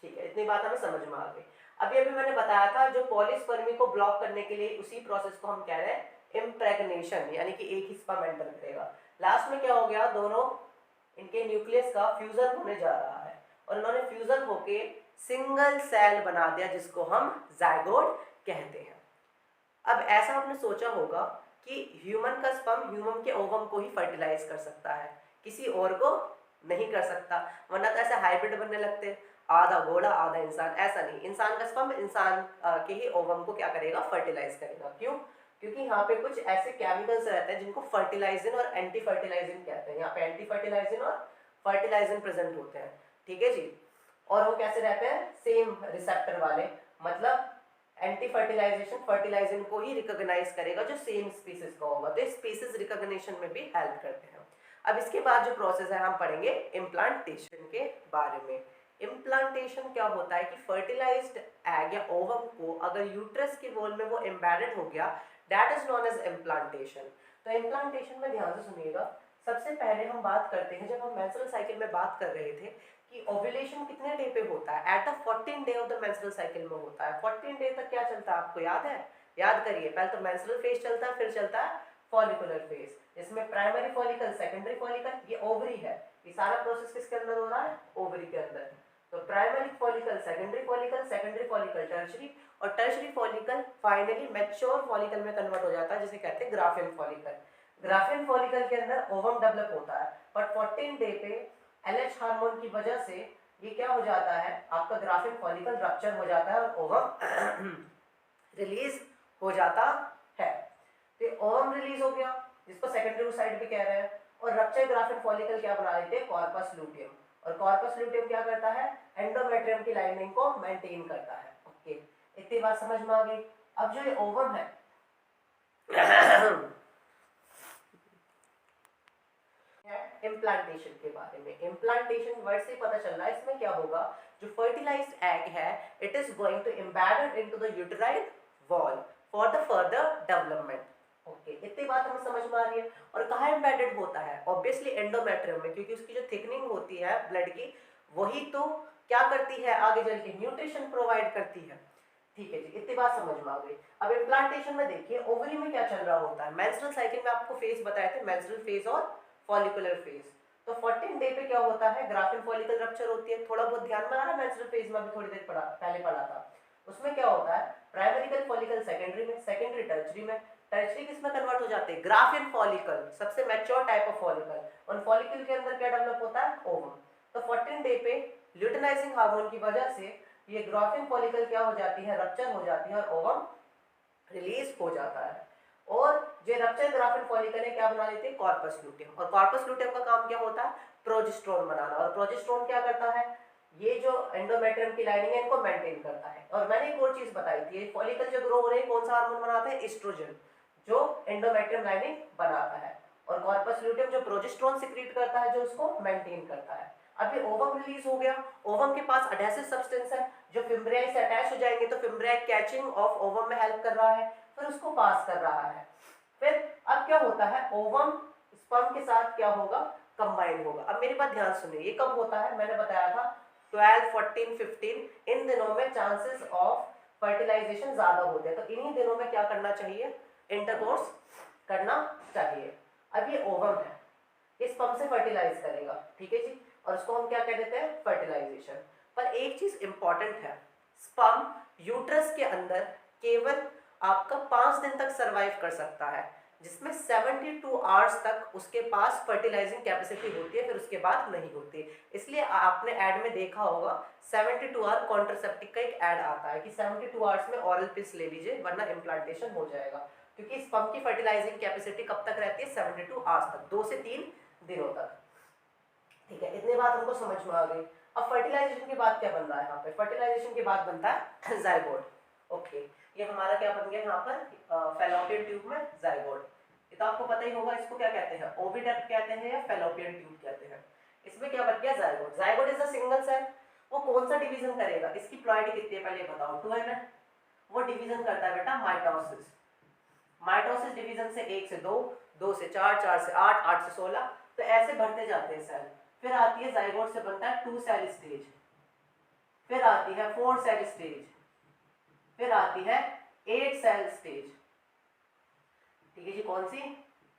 ठीक है, इतनी बात हमें समझ में आ गई। अभी अभी मैंने बताया था जो पॉलीस्पर्मी को ब्लॉक करने के लिए, उसी प्रोसेस को हम कह रहे हैं इम्प्रेग्नेशन, यानी कि एक ही स्पर्म एंटर करेगा। लास्ट में क्या हो गया, दोनों इनके न्यूक्लियस का फ्यूजन होने जा रहा है, और इन्होंने फ्यूजन होके सिंगल सेल बना दिया, जिसको हम जाइगोट कहते हैं। अब ऐसा आपने सोचा होगा कि ह्यूमन का स्पर्म ह्यूमन के ओवम को ही फर्टिलाइज कर सकता है, किसी और को नहीं कर सकता, वरना तो ऐसे हाइब्रिड बनने लगते, आधा घोड़ा आधा इंसान। ऐसा नहीं, इंसान का स्पर्म इंसान के ही ओवम को क्या करेगा, फर्टिलाइज करेगा। क्यों, क्योंकि यहाँ पे कुछ ऐसे केमिकल्स रहते हैं जिनको फर्टिलाइजिन और एंटी फर्टिलाइजिन कहते हैं। यहाँ पे एंटी फर्टिलाइजिन और फर्टिलाइजिन प्रेजेंट होते हैं, ठीक है जी। और वो कैसे रहते हैं, सेम रिसेप्टर वाले, मतलब एंटी फर्टिलाइजेशन फर्टिलाइजिन को ही रिकॉग्नाइज करेगा जो सेम स्पीसीज का होगा, तो स्पीसीज रिकॉग्निशन में भी हेल्प करते हैं। अब इसके बाद जो प्रोसेस है हम पढ़ेंगे इम्प्लांटेशन के बारे में। इम्प्लांटेशन क्या होता है कि फर्टिलाइज्ड एग या ओवम को अगर यूट्रस के वॉल में वो एम्बेडेड हो गया, that is known as implantation. तो इम्प्लांटेशन में ध्यान से सुनिएगा, सबसे पहले हम बात करते हैं, जब हम मेंस्ट्रुअल साइकिल में बात कर रहे थे कि ओव्यूलेशन कितने डे पे होता है, at the 14 day of the menstrual cycle में होता है। 14 डे तक क्या चलता है, आपको याद है, याद करिए, पहले तो मेंस्ट्रुअल फेज चलता है, फिर चलता है फॉलिकुलर फेज, जिसमें प्राइमरी फॉलिकल, सेकेंडरी फॉलिकल, ये ओवरी है, ये सारा प्रोसेस किसके अंदर हो रहा है, ओवरी के अंदर। तो primary follicle, secondary follicle, tertiary, और tertiary follicle finally mature follicle में कन्वर्ट हो जाता है, जिसे कहते हैं ग्राफियन फॉलिकल। ग्राफियन फॉलिकल के अंदर ओवम डेवलप होता है, बट 14 डे पे LH हार्मोन की वजह से ये क्या हो जाता है, आपका ग्राफियन फॉलिकल रप्चर हो जाता है और ओवम रिलीज हो जाता है। तो ओवम रिलीज हो गया, जिसको सेकेंडरी साइड पे कह रहे हैं, और रप्चर ग्राफिन फॉलिकल क्या बना लेते हैं, कॉर्पस लूटियम, और कॉर्पस लूटियम क्या करता है, एंडोमेट्रियम की लाइनिंग को मेंटेन करता है। ओके, इतनी बात समझ में आ गई। अब जो ये ओवम है इम्प्लांटेशन के बारे में, इम्प्लांटेशन वर्ड से पता चल रहा है इसमें क्या होगा, जो फर्टिलाइज्ड एग है it is going to embedded into the uterine wall for the further development. Okay, इतनी बात हमें समझ में आ रही है। और कहाँ एम्बेडेड होता है, ऑब्वियसली एंडोमेट्रियम में, क्योंकि उसकी जो थिकनिंग होती है ब्लड की, वही तो क्या करती है, आगे चल के न्यूट्रिशन प्रोवाइड करती है। ठीक है जी, इतनी बात समझ में आ गई। अब इम्प्लांटेशन में देखिए ओवरी में क्या चल रहा होता है, मेंस्ट्रुअल साइकिल में आपको फेज बताए थे, मेंस्ट्रुअल फेज और फॉलिकुलर फेज। तो 14 डे पे क्या होता है, ग्राफिन फॉलिकल रप्चर होती है। थोड़ा बहुत ध्यान में आ रहा है, मेंस्ट्रुअल फेज में भी थोड़ी देर पहले पढ़ा था। उसमें क्या होता है, प्राइमरी फॉलिकल सेकेंडरी में, सेकेंडरी टर्चरी में, टर्चरी किसमें कन्वर्ट हो जाते हैं, ग्राफिन फॉलिकल, सबसे मैच्योर टाइप ऑफ फॉलिकल। और फॉलिकल के अंदर क्या डेवलप होता है, ओवम। तो 14 डे पे ल्यूटिनाइजिंग हार्मोन की वजह से ये ग्राफिन फॉलिकल क्या हो जाती है, रप्चर हो जाती है, और ओवम रिलीज हो जाता है। और जो रप्चर ग्राफिन फॉलिकल है क्या बना लेते हैं, कॉर्पस लूटियम। और कॉर्पस लूटियम का काम क्या होता है, प्रोजेस्टेरोन बनाना। और प्रोजेस्टेरोन क्या करता है, ये जो एंडोमेट्रियम की लाइनिंग है इनको मेंटेन करता है। और मैंने एक और चीज बताई थी, फॉलिकल जो ग्रो हो रहे हैं कौन सा हार्मोन बनाता है, एस्ट्रोजन, जो एंडोमेट्रियम लाइनिंग बनाता है। और कॉर्पस लूटियम जो प्रोजेस्टेरोन सिक्रीट करता है, जो उसको मेंटेन करता है। अभी ओवम रिलीज हो गया, ओवम के पास एडहेसिव सब्सटेंस है जो फिम्ब्रियाई से अटैच हो जाएंगे, तो फिम्ब्रियाई कैचिंग ऑफ ओवम में हेल्प कर रहा है, फिर उसको पास कर रहा है। फिर अब क्या होता है, ओवम स्पर्म के साथ क्या होगा, कंबाइन होगा। अब मेरी बात ध्यान सुनिए, ये कब होता है, मैंने बताया था 12, 14, 15 इन दिनों में चांसेस ऑफ फर्टिलाइजेशन ज्यादा होते हैं। तो इन्हीं दिनों में क्या करना चाहिए, इंटरकोर्स करना चाहिए। अब ये ओवम है, इस स्पर्म से फर्टिलाइज करेगा, ठीक है जी, और उसको हम क्या कह देते हैं, फर्टिलाइजेशन। पर एक चीज इंपॉर्टेंट है, स्पर्म यूट्रस के अंदर केवल आपका 5 दिन तक सरवाइव कर सकता है, जिसमें 72 आवर्स तक उसके पास फर्टिलाइजिंग कैपेसिटी होती है, फिर उसके बाद नहीं होती। इसलिए आपने ऐड में देखा होगा 72 आवर कॉन्ट्रासेप्टिव का एक ऐड आता है कि 72 आवर्स में ऑरल पिल्स ले लीजिए वरना इम्प्लांटेशन हो जाएगा। क्योंकि स्पर्म की फर्टिलाइजिंग कैपेसिटी कब तक रहती है, 72 आवर्स तक, 2 से 3 दिनों तक। ठीक है, इतनी बात हमको समझ में आ गई। अब फर्टिलाइजेशन के बाद क्या बन रहा है, यहाँ पे फर्टिलाइजेशन के बाद बनता है जाइगोट। ओके, ये हमारा क्या बन गया यहाँ पर, फैलोपियन ट्यूब में जाइगोट। ये तो आपको पता ही होगा, इसको क्या कहते हैं, ओविडक्ट कहते हैं या फैलोपियन ट्यूब कहते हैं। इसमें क्या बन गया, zygote. Zygote is a single cell. वो कौन सा डिवीजन करेगा, इसकी प्लॉइडी कितनी है पहले बताओ, 2 है ना। वो डिवीजन करता है बेटा माइटोसिस। माइटोसिस डिवीजन से 1 से 2, 2 से 4, 4 से 8, 8 से 16, तो ऐसे बढ़ते जाते हैं सेल। फिर आती है जाइगोट से बनता है 2 सेल स्टेज, फिर आती है 4 सेल स्टेज, फिर आती है 8 सेल स्टेज। ठीक है जी, कौन सी,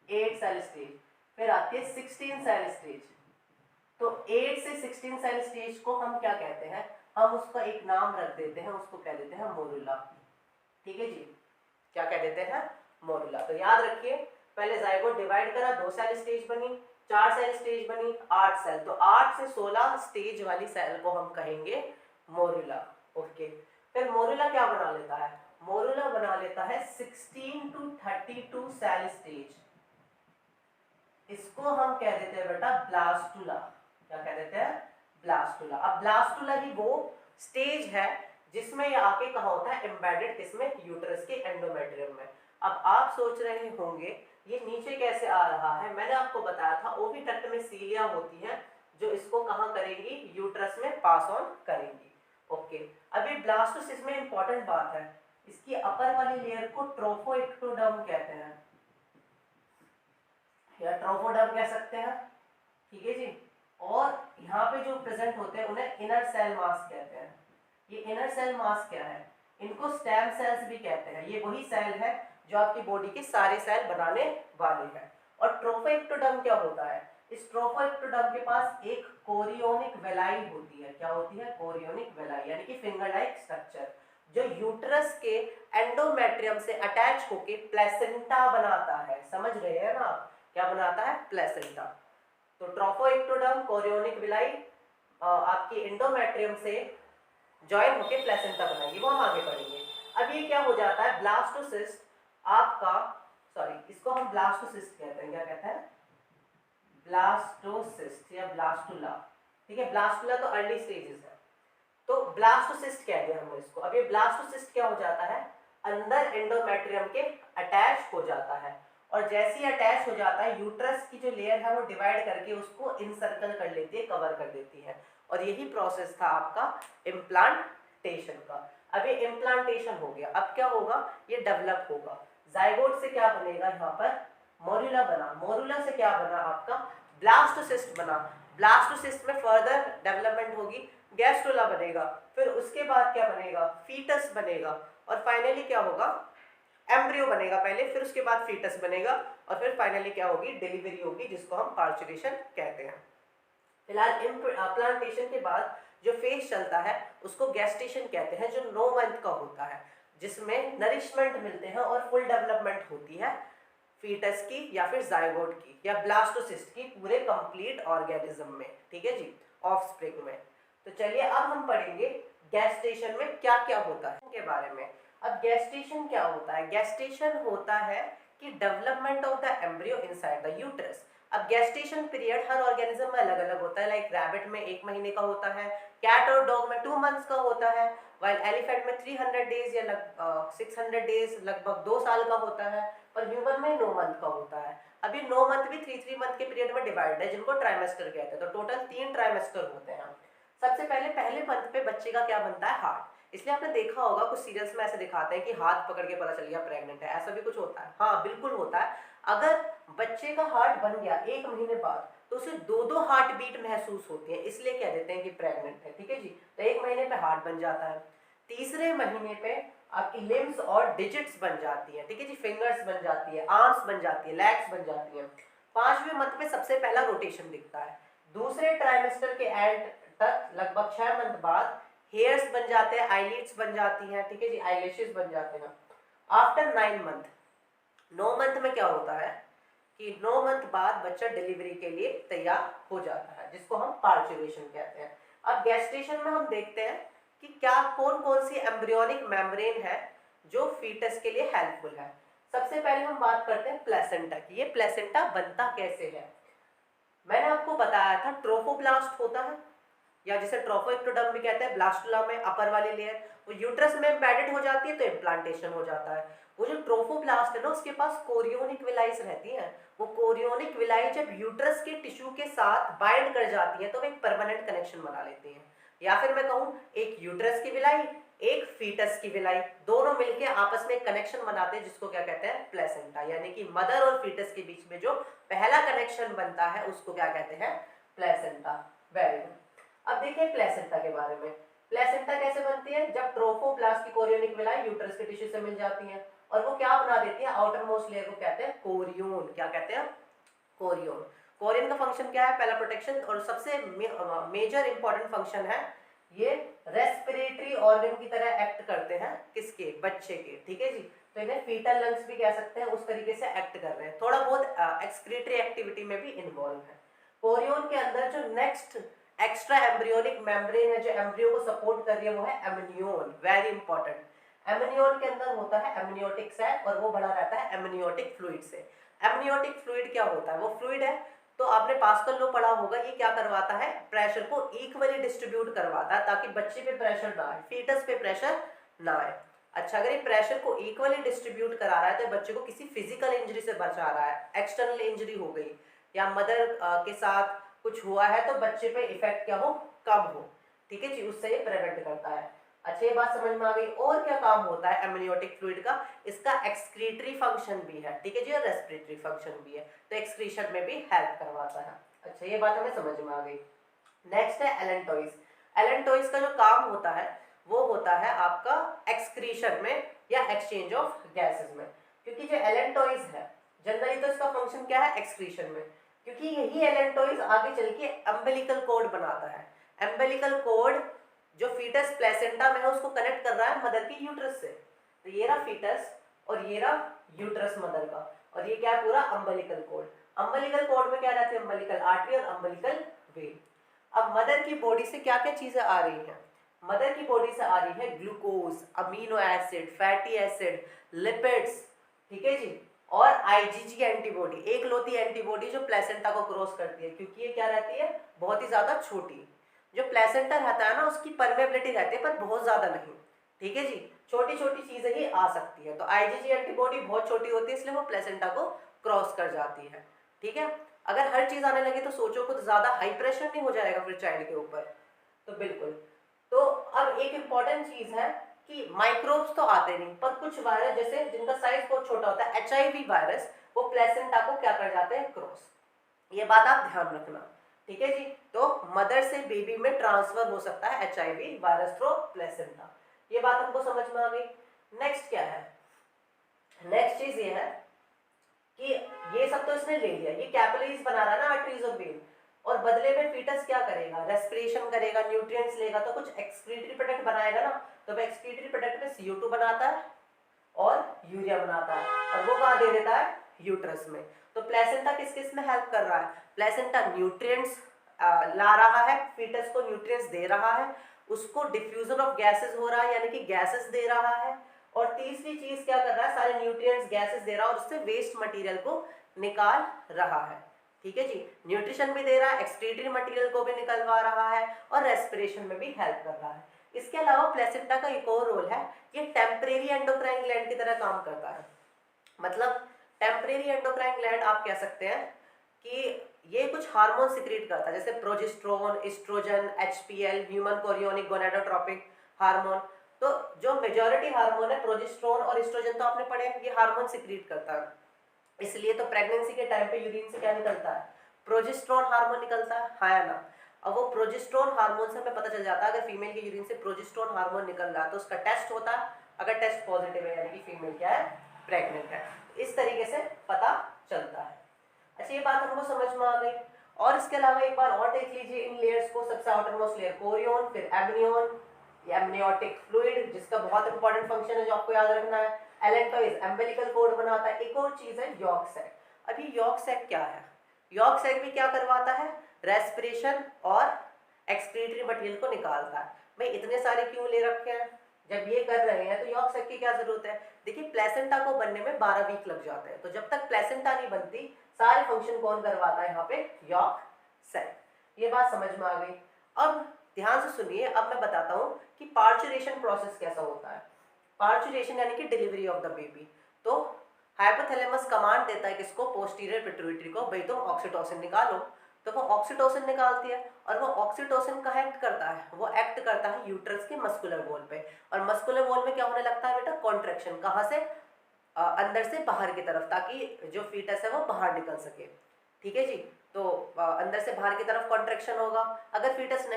8 सेल स्टेज। फिर आती है 16 सेल स्टेज। तो 8 से 16 सेल स्टेज को हम क्या कहते हैं, हम उसका एक नाम रख देते हैं, उसको कह देते हैं मोरुला। ठीक है जी, क्या कह देते हैं, मोरुला। तो याद रखिए, पहले जाइगोट डिवाइड करा, 2 सेल स्टेज बनी, 4 सेल स्टेज बनी, 8 सेल, तो 8 से 16 स्टेज वाली सेल को हम कहेंगे मोरुला। ओके, फिर मोरुला क्या बना लेता है, मोरुला बना लेता है 16 to 32 सेल स्टेज। इसको हम कह देते हैं बेटा ब्लास्टुला। क्या कह देते हैं, ब्लास्टुला। अब ब्लास्टुला ही वो स्टेज है जिसमें ये आके कहा होता है, एम्बेडेड किसमें, यूट्रस के एंडोमेट्रियम में। अब आप सोच रहे होंगे ये नीचे कैसे आ रहा है, मैंने आपको बताया था ओविडक्ट में सीलिया होती है जो इसको कहां करेंगी, यूट्रस में पास ऑन करेंगी। ओके, अभी ब्लास्टोसिस में इंपॉर्टेंट बात है, इसकी अपर वाली लेयर को ट्रोफोइक्टोडर्म कहते हैं या ट्रोफोडर्म कह सकते हैं। ठीक है जी, और यहाँ पे जो प्रेजेंट होते हैं उन्हें इनर सेल मास कहते हैं। ये इनर सेल मास क्या है, इनको स्टेम सेल्स भी कहते हैं। ये वही सेल है जो आपकी बॉडी के सारे सेल बनाने वाले हैं। और ट्रोफोइक्टोडर्म क्या होता है, इस ट्रोफोइक्टोडर्म के पास एक कोरियोनिक वेलाई होती है। क्या होती है, कोरियोनिक वेलाई, यानी कि फिंगर लाइक स्ट्रक्चर, जो यूट्रस के एंडोमेट्रियम से अटैच होके प्लेसेंटा बनाता है। समझ रहे हैं ना, क्या बनाता है, प्लेसेंटा। तो ट्रोफोइक्टोडर्म, कोरियोनिक विलाई आपकी एंडोमेट्रियम से जॉइन होकर प्लेसेंटा बनाएगी, वो हम आगे पढ़ेंगे। अब ये क्या हो जाता है, ब्लास्टोसिस्ट आपका, सॉरी इसको हम ब्लास्टोसिस्ट कहते हैं, क्या कहते हैं, ब्लास्टोसिस्ट या ब्लास्टुला, ठीक है, ब्लास्टुला तो अर्ली स्टेजेस है, तो ब्लास्टोसिस्ट कह दिया हमने इसको। अब ये ब्लास्टोसिस्ट क्या हो जाता है, अंदर एंडोमेट्रियम के अटैच हो जाता है, और जैसे ही अटैच हो जाता है यूट्रस की जो लेयर है वो डिवाइड करके उसको इनसर्कल कर लेती है, कवर कर देती है, और यही प्रोसेस था आपका इम्प्लांटेशन का। अब ये इम्प्लांटेशन हो गया, अब क्या होगा, ये डेवलप होगा, जाइगोट से क्या बनेगा, यहाँ पर मोरुला बना, मोरुला से क्या बना आपका ब्लास्टोसिस्ट बना, ब्लास्टोसिस्ट में फर्दर डेवलपमेंट होगी, गैस्ट्रोला बनेगा, फिर उसके बाद क्या बनेगा, फीटस बनेगा, और फाइनली क्या होगा, एम्ब्रियो बनेगा पहले, फिर उसके बाद फीटस बनेगा, और फिर फाइनली क्या होगी, डिलीवरी होगी, जिसको हम पार्चुरेशन कहते हैं। फिलहाल इम्प्लांटेशन के बाद जो फेज चलता है उसको गेस्टेशन कहते हैं, जो 9 मंथ का होता है, जिसमें नरिशमेंट मिलते हैं और फुल डेवलपमेंट होती है फीटस की या फिर जाइगोट की या ब्लास्टोसिस्ट की, पूरे कंप्लीट ऑर्गेनिज्म में, ठीक है जी, ऑफस्प्रिंग में। तो चलिए अब हम पढ़ेंगे गेस्टेशन में क्या क्या होता है के बारे में। अब गेस्टेशन क्या होता है, गेस्टेशन होता है कि development of the embryo inside the uterus. अब गेस्टेशन पीरियड हर ऑर्गेनिज्म में अलग अलग होता है, लाइक रैबिट में 1 महीने का होता है, कैट और डॉग में 2 मंथ्स का होता है, वाइल एलिफेंट में 300 डेज या 600 डेज लगभग 2 साल का होता है, और ह्यूमन में 9 मंथ का होता है। अभी 9 मंथ भी 3 मंथ के पीरियड में डिवाइड है, जिनको ट्राइमेस्टर कहते हैं, तो टोटल 3 ट्राइमेस्टर होते हैं। सबसे पहले मंथ पे बच्चे का क्या बनता है, हार्ट। इसलिए आपने देखा होगा कुछ सीरियल्स में ऐसे दिखाते हैं कि हाथ पकड़ के पता चल गया प्रेग्नेंट है, ऐसा भी कुछ होता है, हाँ बिल्कुल होता है। अगर बच्चे का हार्ट बन गया 1 महीने बाद तो उसे 2-2 हार्ट बीट महसूस होती है, इसलिए कह देते हैं कि प्रेग्नेंट है, ठीक है जी। तो 1 महीने पे हार्ट बन जाता है, तीसरे महीने पे आपकी लिम्स और डिजिट्स बन जाती है, ठीक है जी, फिंगर्स बन जाती है, आर्म्स बन जाती है, लेग्स बन जाती है। 5वें मंथ पे सबसे पहला रोटेशन दिखता है। दूसरे ट्राइमेस्टर के एंड तक लगभग 6 मंथ बाद हेयर्स बन जाते हैं, आईलिड्स बन जाती हैं, ठीक है जी, आईलैशेस बन जाते हैं। आफ्टर 9 मंथ, 9 मंथ में क्या होता है कि 9 मंथ बाद बच्चा डिलीवरी के लिए तैयार हो जाता है, जिसको हम पार्चुरेशन कहते हैं। अब गेस्टेशन में हम देखते हैं कि क्या कौन कौन सी एम्ब्रियोनिक मेम्ब्रेन है जो फीटस के लिए हेल्पफुल है। सबसे पहले हम बात करते हैं प्लेसेंटा की। ये प्लेसेंटा बनता कैसे है, मैंने आपको बताया था ट्रोफोब्लास्ट होता है, या जिसे ट्रोफोइक्टोडर्म भी कहते हैं, ब्लास्टुला में अपर वाली लेयर वो यूट्रस में एम्बेडेड हो जाती है तो इम्प्लांटेशन हो जाता है। वो जो ट्रोफोब्लास्ट है ना, उसके पास कोरियोनिक विलाइस रहती हैं, वो कोरियोनिक विलाई जब यूट्रस के टिश्यू के साथ बाइंड कर जाती है तो वो एक परमानेंट कनेक्शन बना लेती हैं, या फिर मैं कहूँ एक यूट्रस की विलाई एक फीटस की विलाई, दोनों मिलकर आपस में कनेक्शन बनाते हैं, जिसको क्या कहते हैं, प्लेसेंटा। यानी कि मदर और फीटस के बीच में जो पहला कनेक्शन बनता है उसको क्या कहते हैं, प्लेसेंटा। Very good. अब देखिए प्लेसेंटा के बारे में। प्लेसेंटा कैसे बनती है, जब ट्रोफोब्लास्ट की कोरियोनिक विलाई यूट्रस के टिश्यू से मिल जाती है और वो क्या बना देती है, आउटर मोस्ट लेयर को कहते हैं कोरियोन। क्या कहते हैं, कोरियोन। कोरियन का फंक्शन क्या है, पहला प्रोटेक्शन, और सबसे मेजर इंपॉर्टेंट फंक्शन है ये रेस्पिरेटरी ऑर्गन की तरह एक्ट करते हैं, किसके, बच्चे के, ठीक है जी। तो इन्हें फीटल लंग्स भी कह सकते हैं, उस तरीके से एक्ट कर रहे हैं, थोड़ा बहुत एक्सक्रीटरी एक्टिविटी में भी इन्वॉल्व है। कोरियोन के अंदर जो नेक्स्ट एक्स्ट्रा एम्ब्रियोनिक मेम्ब्रेन है जो एम्ब्रियो को सपोर्ट कर रही है वो है एमनियोन, वेरी इंपॉर्टेंट। एमनियोन के अंदर होता है एमनियोटिक सैक और वो भरा रहता है एमनियोटिक फ्लूइड से। एमनियोटिक फ्लूइड क्या होता है, वो फ्लूइड है, तो आपने पास्कल लॉ पढ़ा होगा, ये क्या करवाता है, प्रेशर को इक्वली डिस्ट्रीब्यूट करवाता है ताकि बच्चे पे प्रेशर ना आए, फीटस पे प्रेशर ना आए। अच्छा, अगर ये प्रेशर को इक्वली डिस्ट्रीब्यूट करा रहा है तो बच्चे को किसी फिजिकल इंजरी से बचा रहा है, एक्सटर्नल इंजरी हो गई या मदर के साथ कुछ हुआ है तो बच्चे पे इफेक्ट क्या हो, कम हो, ठीक है जी, उससे ये प्रिवेंट करता है। अच्छा, ये बात समझ में आ गई। और क्या काम होता है एमनियोटिक फ्लूइड का, इसका एक्सक्रीटरी फंक्शन भी है, ठीक है जी, और रेस्पिरेटरी फंक्शन भी है, तो एक्सक्रीशन में भी हेल्प करवाता है। अच्छा, ये बात हमें समझ में आ गई। नेक्स्ट है एलेंटोइस। एलेंटोइस का जो काम होता है वो होता है आपका एक्सक्रीशन में या एक्सचेंज ऑफ गैसेस में, क्योंकि जो एलेंटोइस है जनरली तो इसका फंक्शन क्या है, एक्सक्रीशन में, क्योंकि यही एलेंटोइस आगे चल के अम्बिलिकल कोड बनाता है। अम्बिलिकल कोड जो फीटस प्लेसेंटा में है उसको कनेक्ट कर रहा है मदर की यूट्रस से, तो ये रहा फीटस और ये रहा यूट्रस मदर का, और ये क्या है, पूरा अम्बिलिकल कोड। अम्बिलिकल कोड में क्या रहती है, अम्बिलिकल आर्टरी और अम्बिलिकल वेन। अब मदर की बॉडी से क्या क्या चीजें आ रही हैं, मदर की बॉडी से आ रही है glucose, amino acid, fatty acid, lipids, ठीक है जी, और आईजीजी एंटीबॉडी, एक लौती एंटीबॉडी जो प्लेसेंटा को क्रॉस करती है, क्योंकि ये क्या रहती है, बहुत ही ज्यादा छोटी। जो प्लेसेंटा रहता है ना उसकी परमेबिलिटी रहती है पर बहुत ज्यादा नहीं, ठीक है जी, छोटी छोटी चीजें ही आ सकती है। तो आईजीजी एंटीबॉडी बहुत छोटी होती है इसलिए वो प्लेसेंटा को क्रॉस कर जाती है, ठीक है। अगर हर चीज आने लगे तो सोचो कुछ ज्यादा हाई प्रेशर नहीं हो जाएगा फिर चाइल्ड के ऊपर, तो बिल्कुल। तो अब एक इंपॉर्टेंट चीज है कि माइक्रोब्स तो आते नहीं, पर कुछ वायरस जैसे जिनका साइज बहुत छोटा होता है, एचआईवी वायरस, वो प्लेसेंटा को क्या कर जाते हैं, क्रॉस। ये बात आप ध्यान रखना, ठीक है जी। तो मदर से बेबी में ट्रांसफर हो सकता है एचआईवी वायरस थ्रू प्लेसेंटा, ये बात हमको समझ में आ गई। नेक्स्ट क्या है, नेक्स्ट चीज ये है कि ये सब तो इसने ले लिया, ये कैपिलरीज बना रहा है ना आर्टरीज और वेन, और बदले में फीटस क्या करेगा, रेस्पिरेशन करेगा, न्यूट्रिएंट्स लेगा, तो कुछ एक्सक्रीटरी प्रोडक्ट बनाएगा ना, तो वो एक्सक्रीटरी प्रोडक्ट में CO2 बनाता है और यूरिया बनाता है, और वो कहाँ दे देता है, यूट्रस में। तो प्लेसेंटा किस किस में हेल्प कर रहा है, प्लेसेंटा न्यूट्रिएंट्स ला रहा है, फीटस को न्यूट्रिएंट्स दे रहा है, उसको डिफ्यूजन ऑफ गैसेस हो रहा है यानी कि गैसेस दे रहा है, और तीसरी चीज क्या कर रहा है, सारे न्यूट्रिएंट्स गैसेस दे रहा है और उससे वेस्ट मटेरियल को निकाल रहा है, ठीक है जी। न्यूट्रिशन भी दे रहा है, एक्सक्रीटरी मटेरियल को भी निकलवा रहा है, और रेस्पिरेशन में भी हेल्प कर रहा है। इसके अलावा प्लेसेंटा का एक और रोल है, ये टेम्परेरी एंडोक्राइन ग्लैंड की तरह काम करता है। मतलब टेम्परेरी एंडोक्राइन ग्लैंड आप कह सकते हैं कि ये कुछ हार्मोन सिक्रीट करता है, जैसे progesterone, oestrogen, HPL, human chorionic gonadotropic hormone. तो जो मेजॉरिटी हार्मोन है प्रोजेस्टेरोन और एस्ट्रोजन तो आपने पढ़े, ये हार्मोन सिक्रीट करता है, इसलिए तो प्रेगनेंसी के टाइम पे यूरिन से क्या निकलता है, प्रोजेस्टेरोन हार्मोन निकलता है, हाँ या ना। अब वो प्रोजेस्टेरोन हार्मोन से हमें पता चल जाता है अगर फीमेल के यूरिन से प्रोजेस्टेरोन हार्मोन निकल रहा है तो उसका टेस्ट होता है, अगर टेस्ट पॉजिटिव है यानी कि फीमेल क्या है, प्रेग्नेंट है, इस तरीके से पता चलता है। अच्छा ये बात हमको समझ में आ गई। और इसके अलावा एक बार और देख लीजिए इन लेयर्स को, सबसे आउटरमोस्ट लेयर कोरियन, फिर एमनियन, एमनियोटिक फ्लूइड जिसका बहुत इंपॉर्टेंट फंक्शन है जो आपको याद रखना है, एलेंटोइज एम्बिलिकल कोड बनाता है, एक और चीज है यॉर्क सैक। अभी यॉर्क सैक क्या है, यॉर्क सैक भी क्या करवाता है, रेस्पिरेशन और एक्सक्रीटरी मटेरियल को निकालता है। भाई इतने सारे क्यों ले रखे हैं, जब ये कर रहे हैं तो यॉर्क सैक की क्या जरूरत है। देखिए प्लेसेंटा को बनने में 12 वीक लग जाते हैं, तो जब तक प्लेसेंटा नहीं बनती सारे फंक्शन कौन करवाता है यहाँ पे, यॉर्क सैक। ये बात समझ में आ गई। अब ध्यान से सुनिए, अब मैं बताता हूँ कि पार्चुरेशन प्रोसेस कैसा होता है। पार्चुरेशन यानी कि डिलीवरी ऑफ द बेबी। तो हाइपोथैलेमस कमांड देता है किसको, पोस्टीरियर पिट्यूटरी को, भाई तुम ऑक्सीटोसिन निकालो, तो वो ऑक्सीटोसिन निकालती है, और वो ऑक्सीटोसिन का एक्ट करता है, वो एक्ट करता है यूट्रस के मस्कुलर वॉल पे, और मस्कुलर वॉल में क्या होने लगता है बेटा, कॉन्ट्रैक्शन, कहाँ से, अंदर से बाहर की तरफ, ताकि जो फीटस है वो बाहर निकल सके, ठीक है जी। तो अंदर से बाहर की तरफ कॉन्ट्रैक्शन होगा, अगर फीटस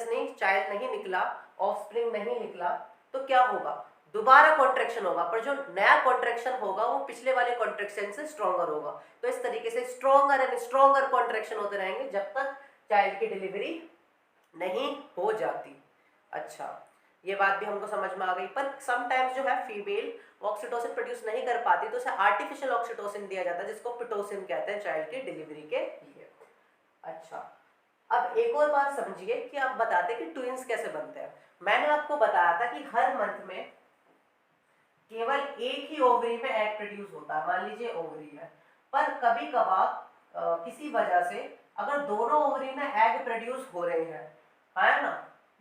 नहीं, चाइल्ड नहीं निकला, ऑफस्प्रिंग नहीं निकला, तो क्या होगा, दोबारा कॉन्ट्रैक्शन होगा, पर जो नया कॉन्ट्रैक्शन होगा वो पिछले वाले कॉन्ट्रैक्शन से स्ट्रॉन्गर होगा। तो इस तरीके से स्ट्रॉन्गर एंड स्ट्रॉन्गर कॉन्ट्रैक्शन होते रहेंगे जब तक चाइल्ड की डिलीवरी नहीं हो जाती। अच्छा ये बात भी हमको समझ में आ गई। पर समटाइम्स जो है फीमेल ऑक्सीटोसिन प्रोड्यूस नहीं कर पाती तो उसे आर्टिफिशियल ऑक्सीटोसिन दिया जाता है जिसको पिटोसिन कहते हैं चाइल्ड की डिलीवरी के लिए। अच्छा अब एक और बात समझिए कि आप बताते कि ट्विंस कैसे बनते हैं। मैंने आपको बताया था कि हर मंथ में केवल एक ही ओवरी में एग प्रोड्यूस होता है, मान लीजिए ओवरी है, पर कभी कभार किसी वजह से अगर दोनों ओवरी में एग प्रोड्यूस हो रहे हैं, है ना,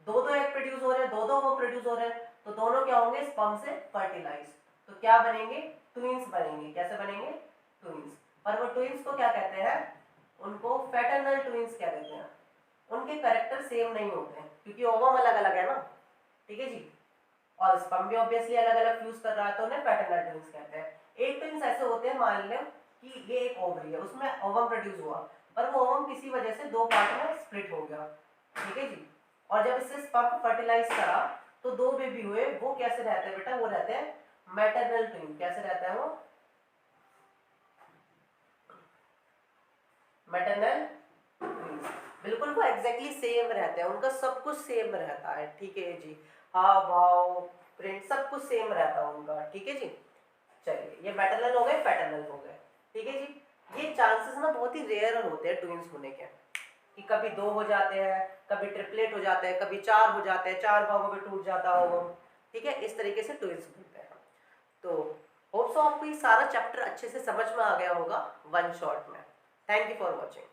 दो दो एग प्रोड्यूस हो रहे हैं, दो दो वो प्रोड्यूस हो रहे हैं, तो दोनों क्या होंगे, स्पर्म से फर्टिलाइज, तो क्या बनेंगे, ट्विंस बनेंगे। कैसे बनेंगे, ट्विंस। पर वो ट्विंस को क्या कहते हैं, उनको फैटर्नल ट्विंस कह देते हैं। उनके कैरेक्टर सेम नहीं होते हैं क्योंकि ओवम अलग अलग है ना, ठीक है जी, और स्पर्म भी ऑब्वियसली अलग अलग फ्यूज कर रहा है, तो उन्हें पैटर्नल ट्विंस कहते हैं। एक ट्विंस ऐसे होते हैं, मान लो कि ये एक ओवरी है, उसमें ओवम प्रोड्यूस हुआ, पर वो ओवम किसी वजह से दो पार्ट में स्प्लिट हो गया, ठीक है जी, और जब इससे स्पर्म फर्टिलाइज करा तो दो बेबी हुए। वो कैसे रहते हैं बेटा, वो रहते हैं मैटरनल ट्विन। कैसे रहता है वो, मैटरनल ट्विंस। बिल्कुल वो एग्जैक्टली सेम रहते हैं, उनका सब कुछ सेम रहता है, ठीक है जी, हाव भाव प्रिंट सब कुछ सेम रहता है उनका, ठीक है जी। चलिए ये मैटरनल हो गए, पैटर्नल हो गए, ठीक है जी। ये चांसेस ना बहुत ही रेयर होते हैं ट्विंस होने के। कि कभी 2 हो जाते हैं, कभी ट्रिपलेट हो जाते हैं, कभी 4 हो जाते हैं, 4 भागों में टूट जाता हो, ठीक है, इस तरीके से ट्विंस बनते हैं। तो होप सो आपको ये सारा चैप्टर अच्छे से समझ में आ गया होगा वन शॉट में। Thank you for watching.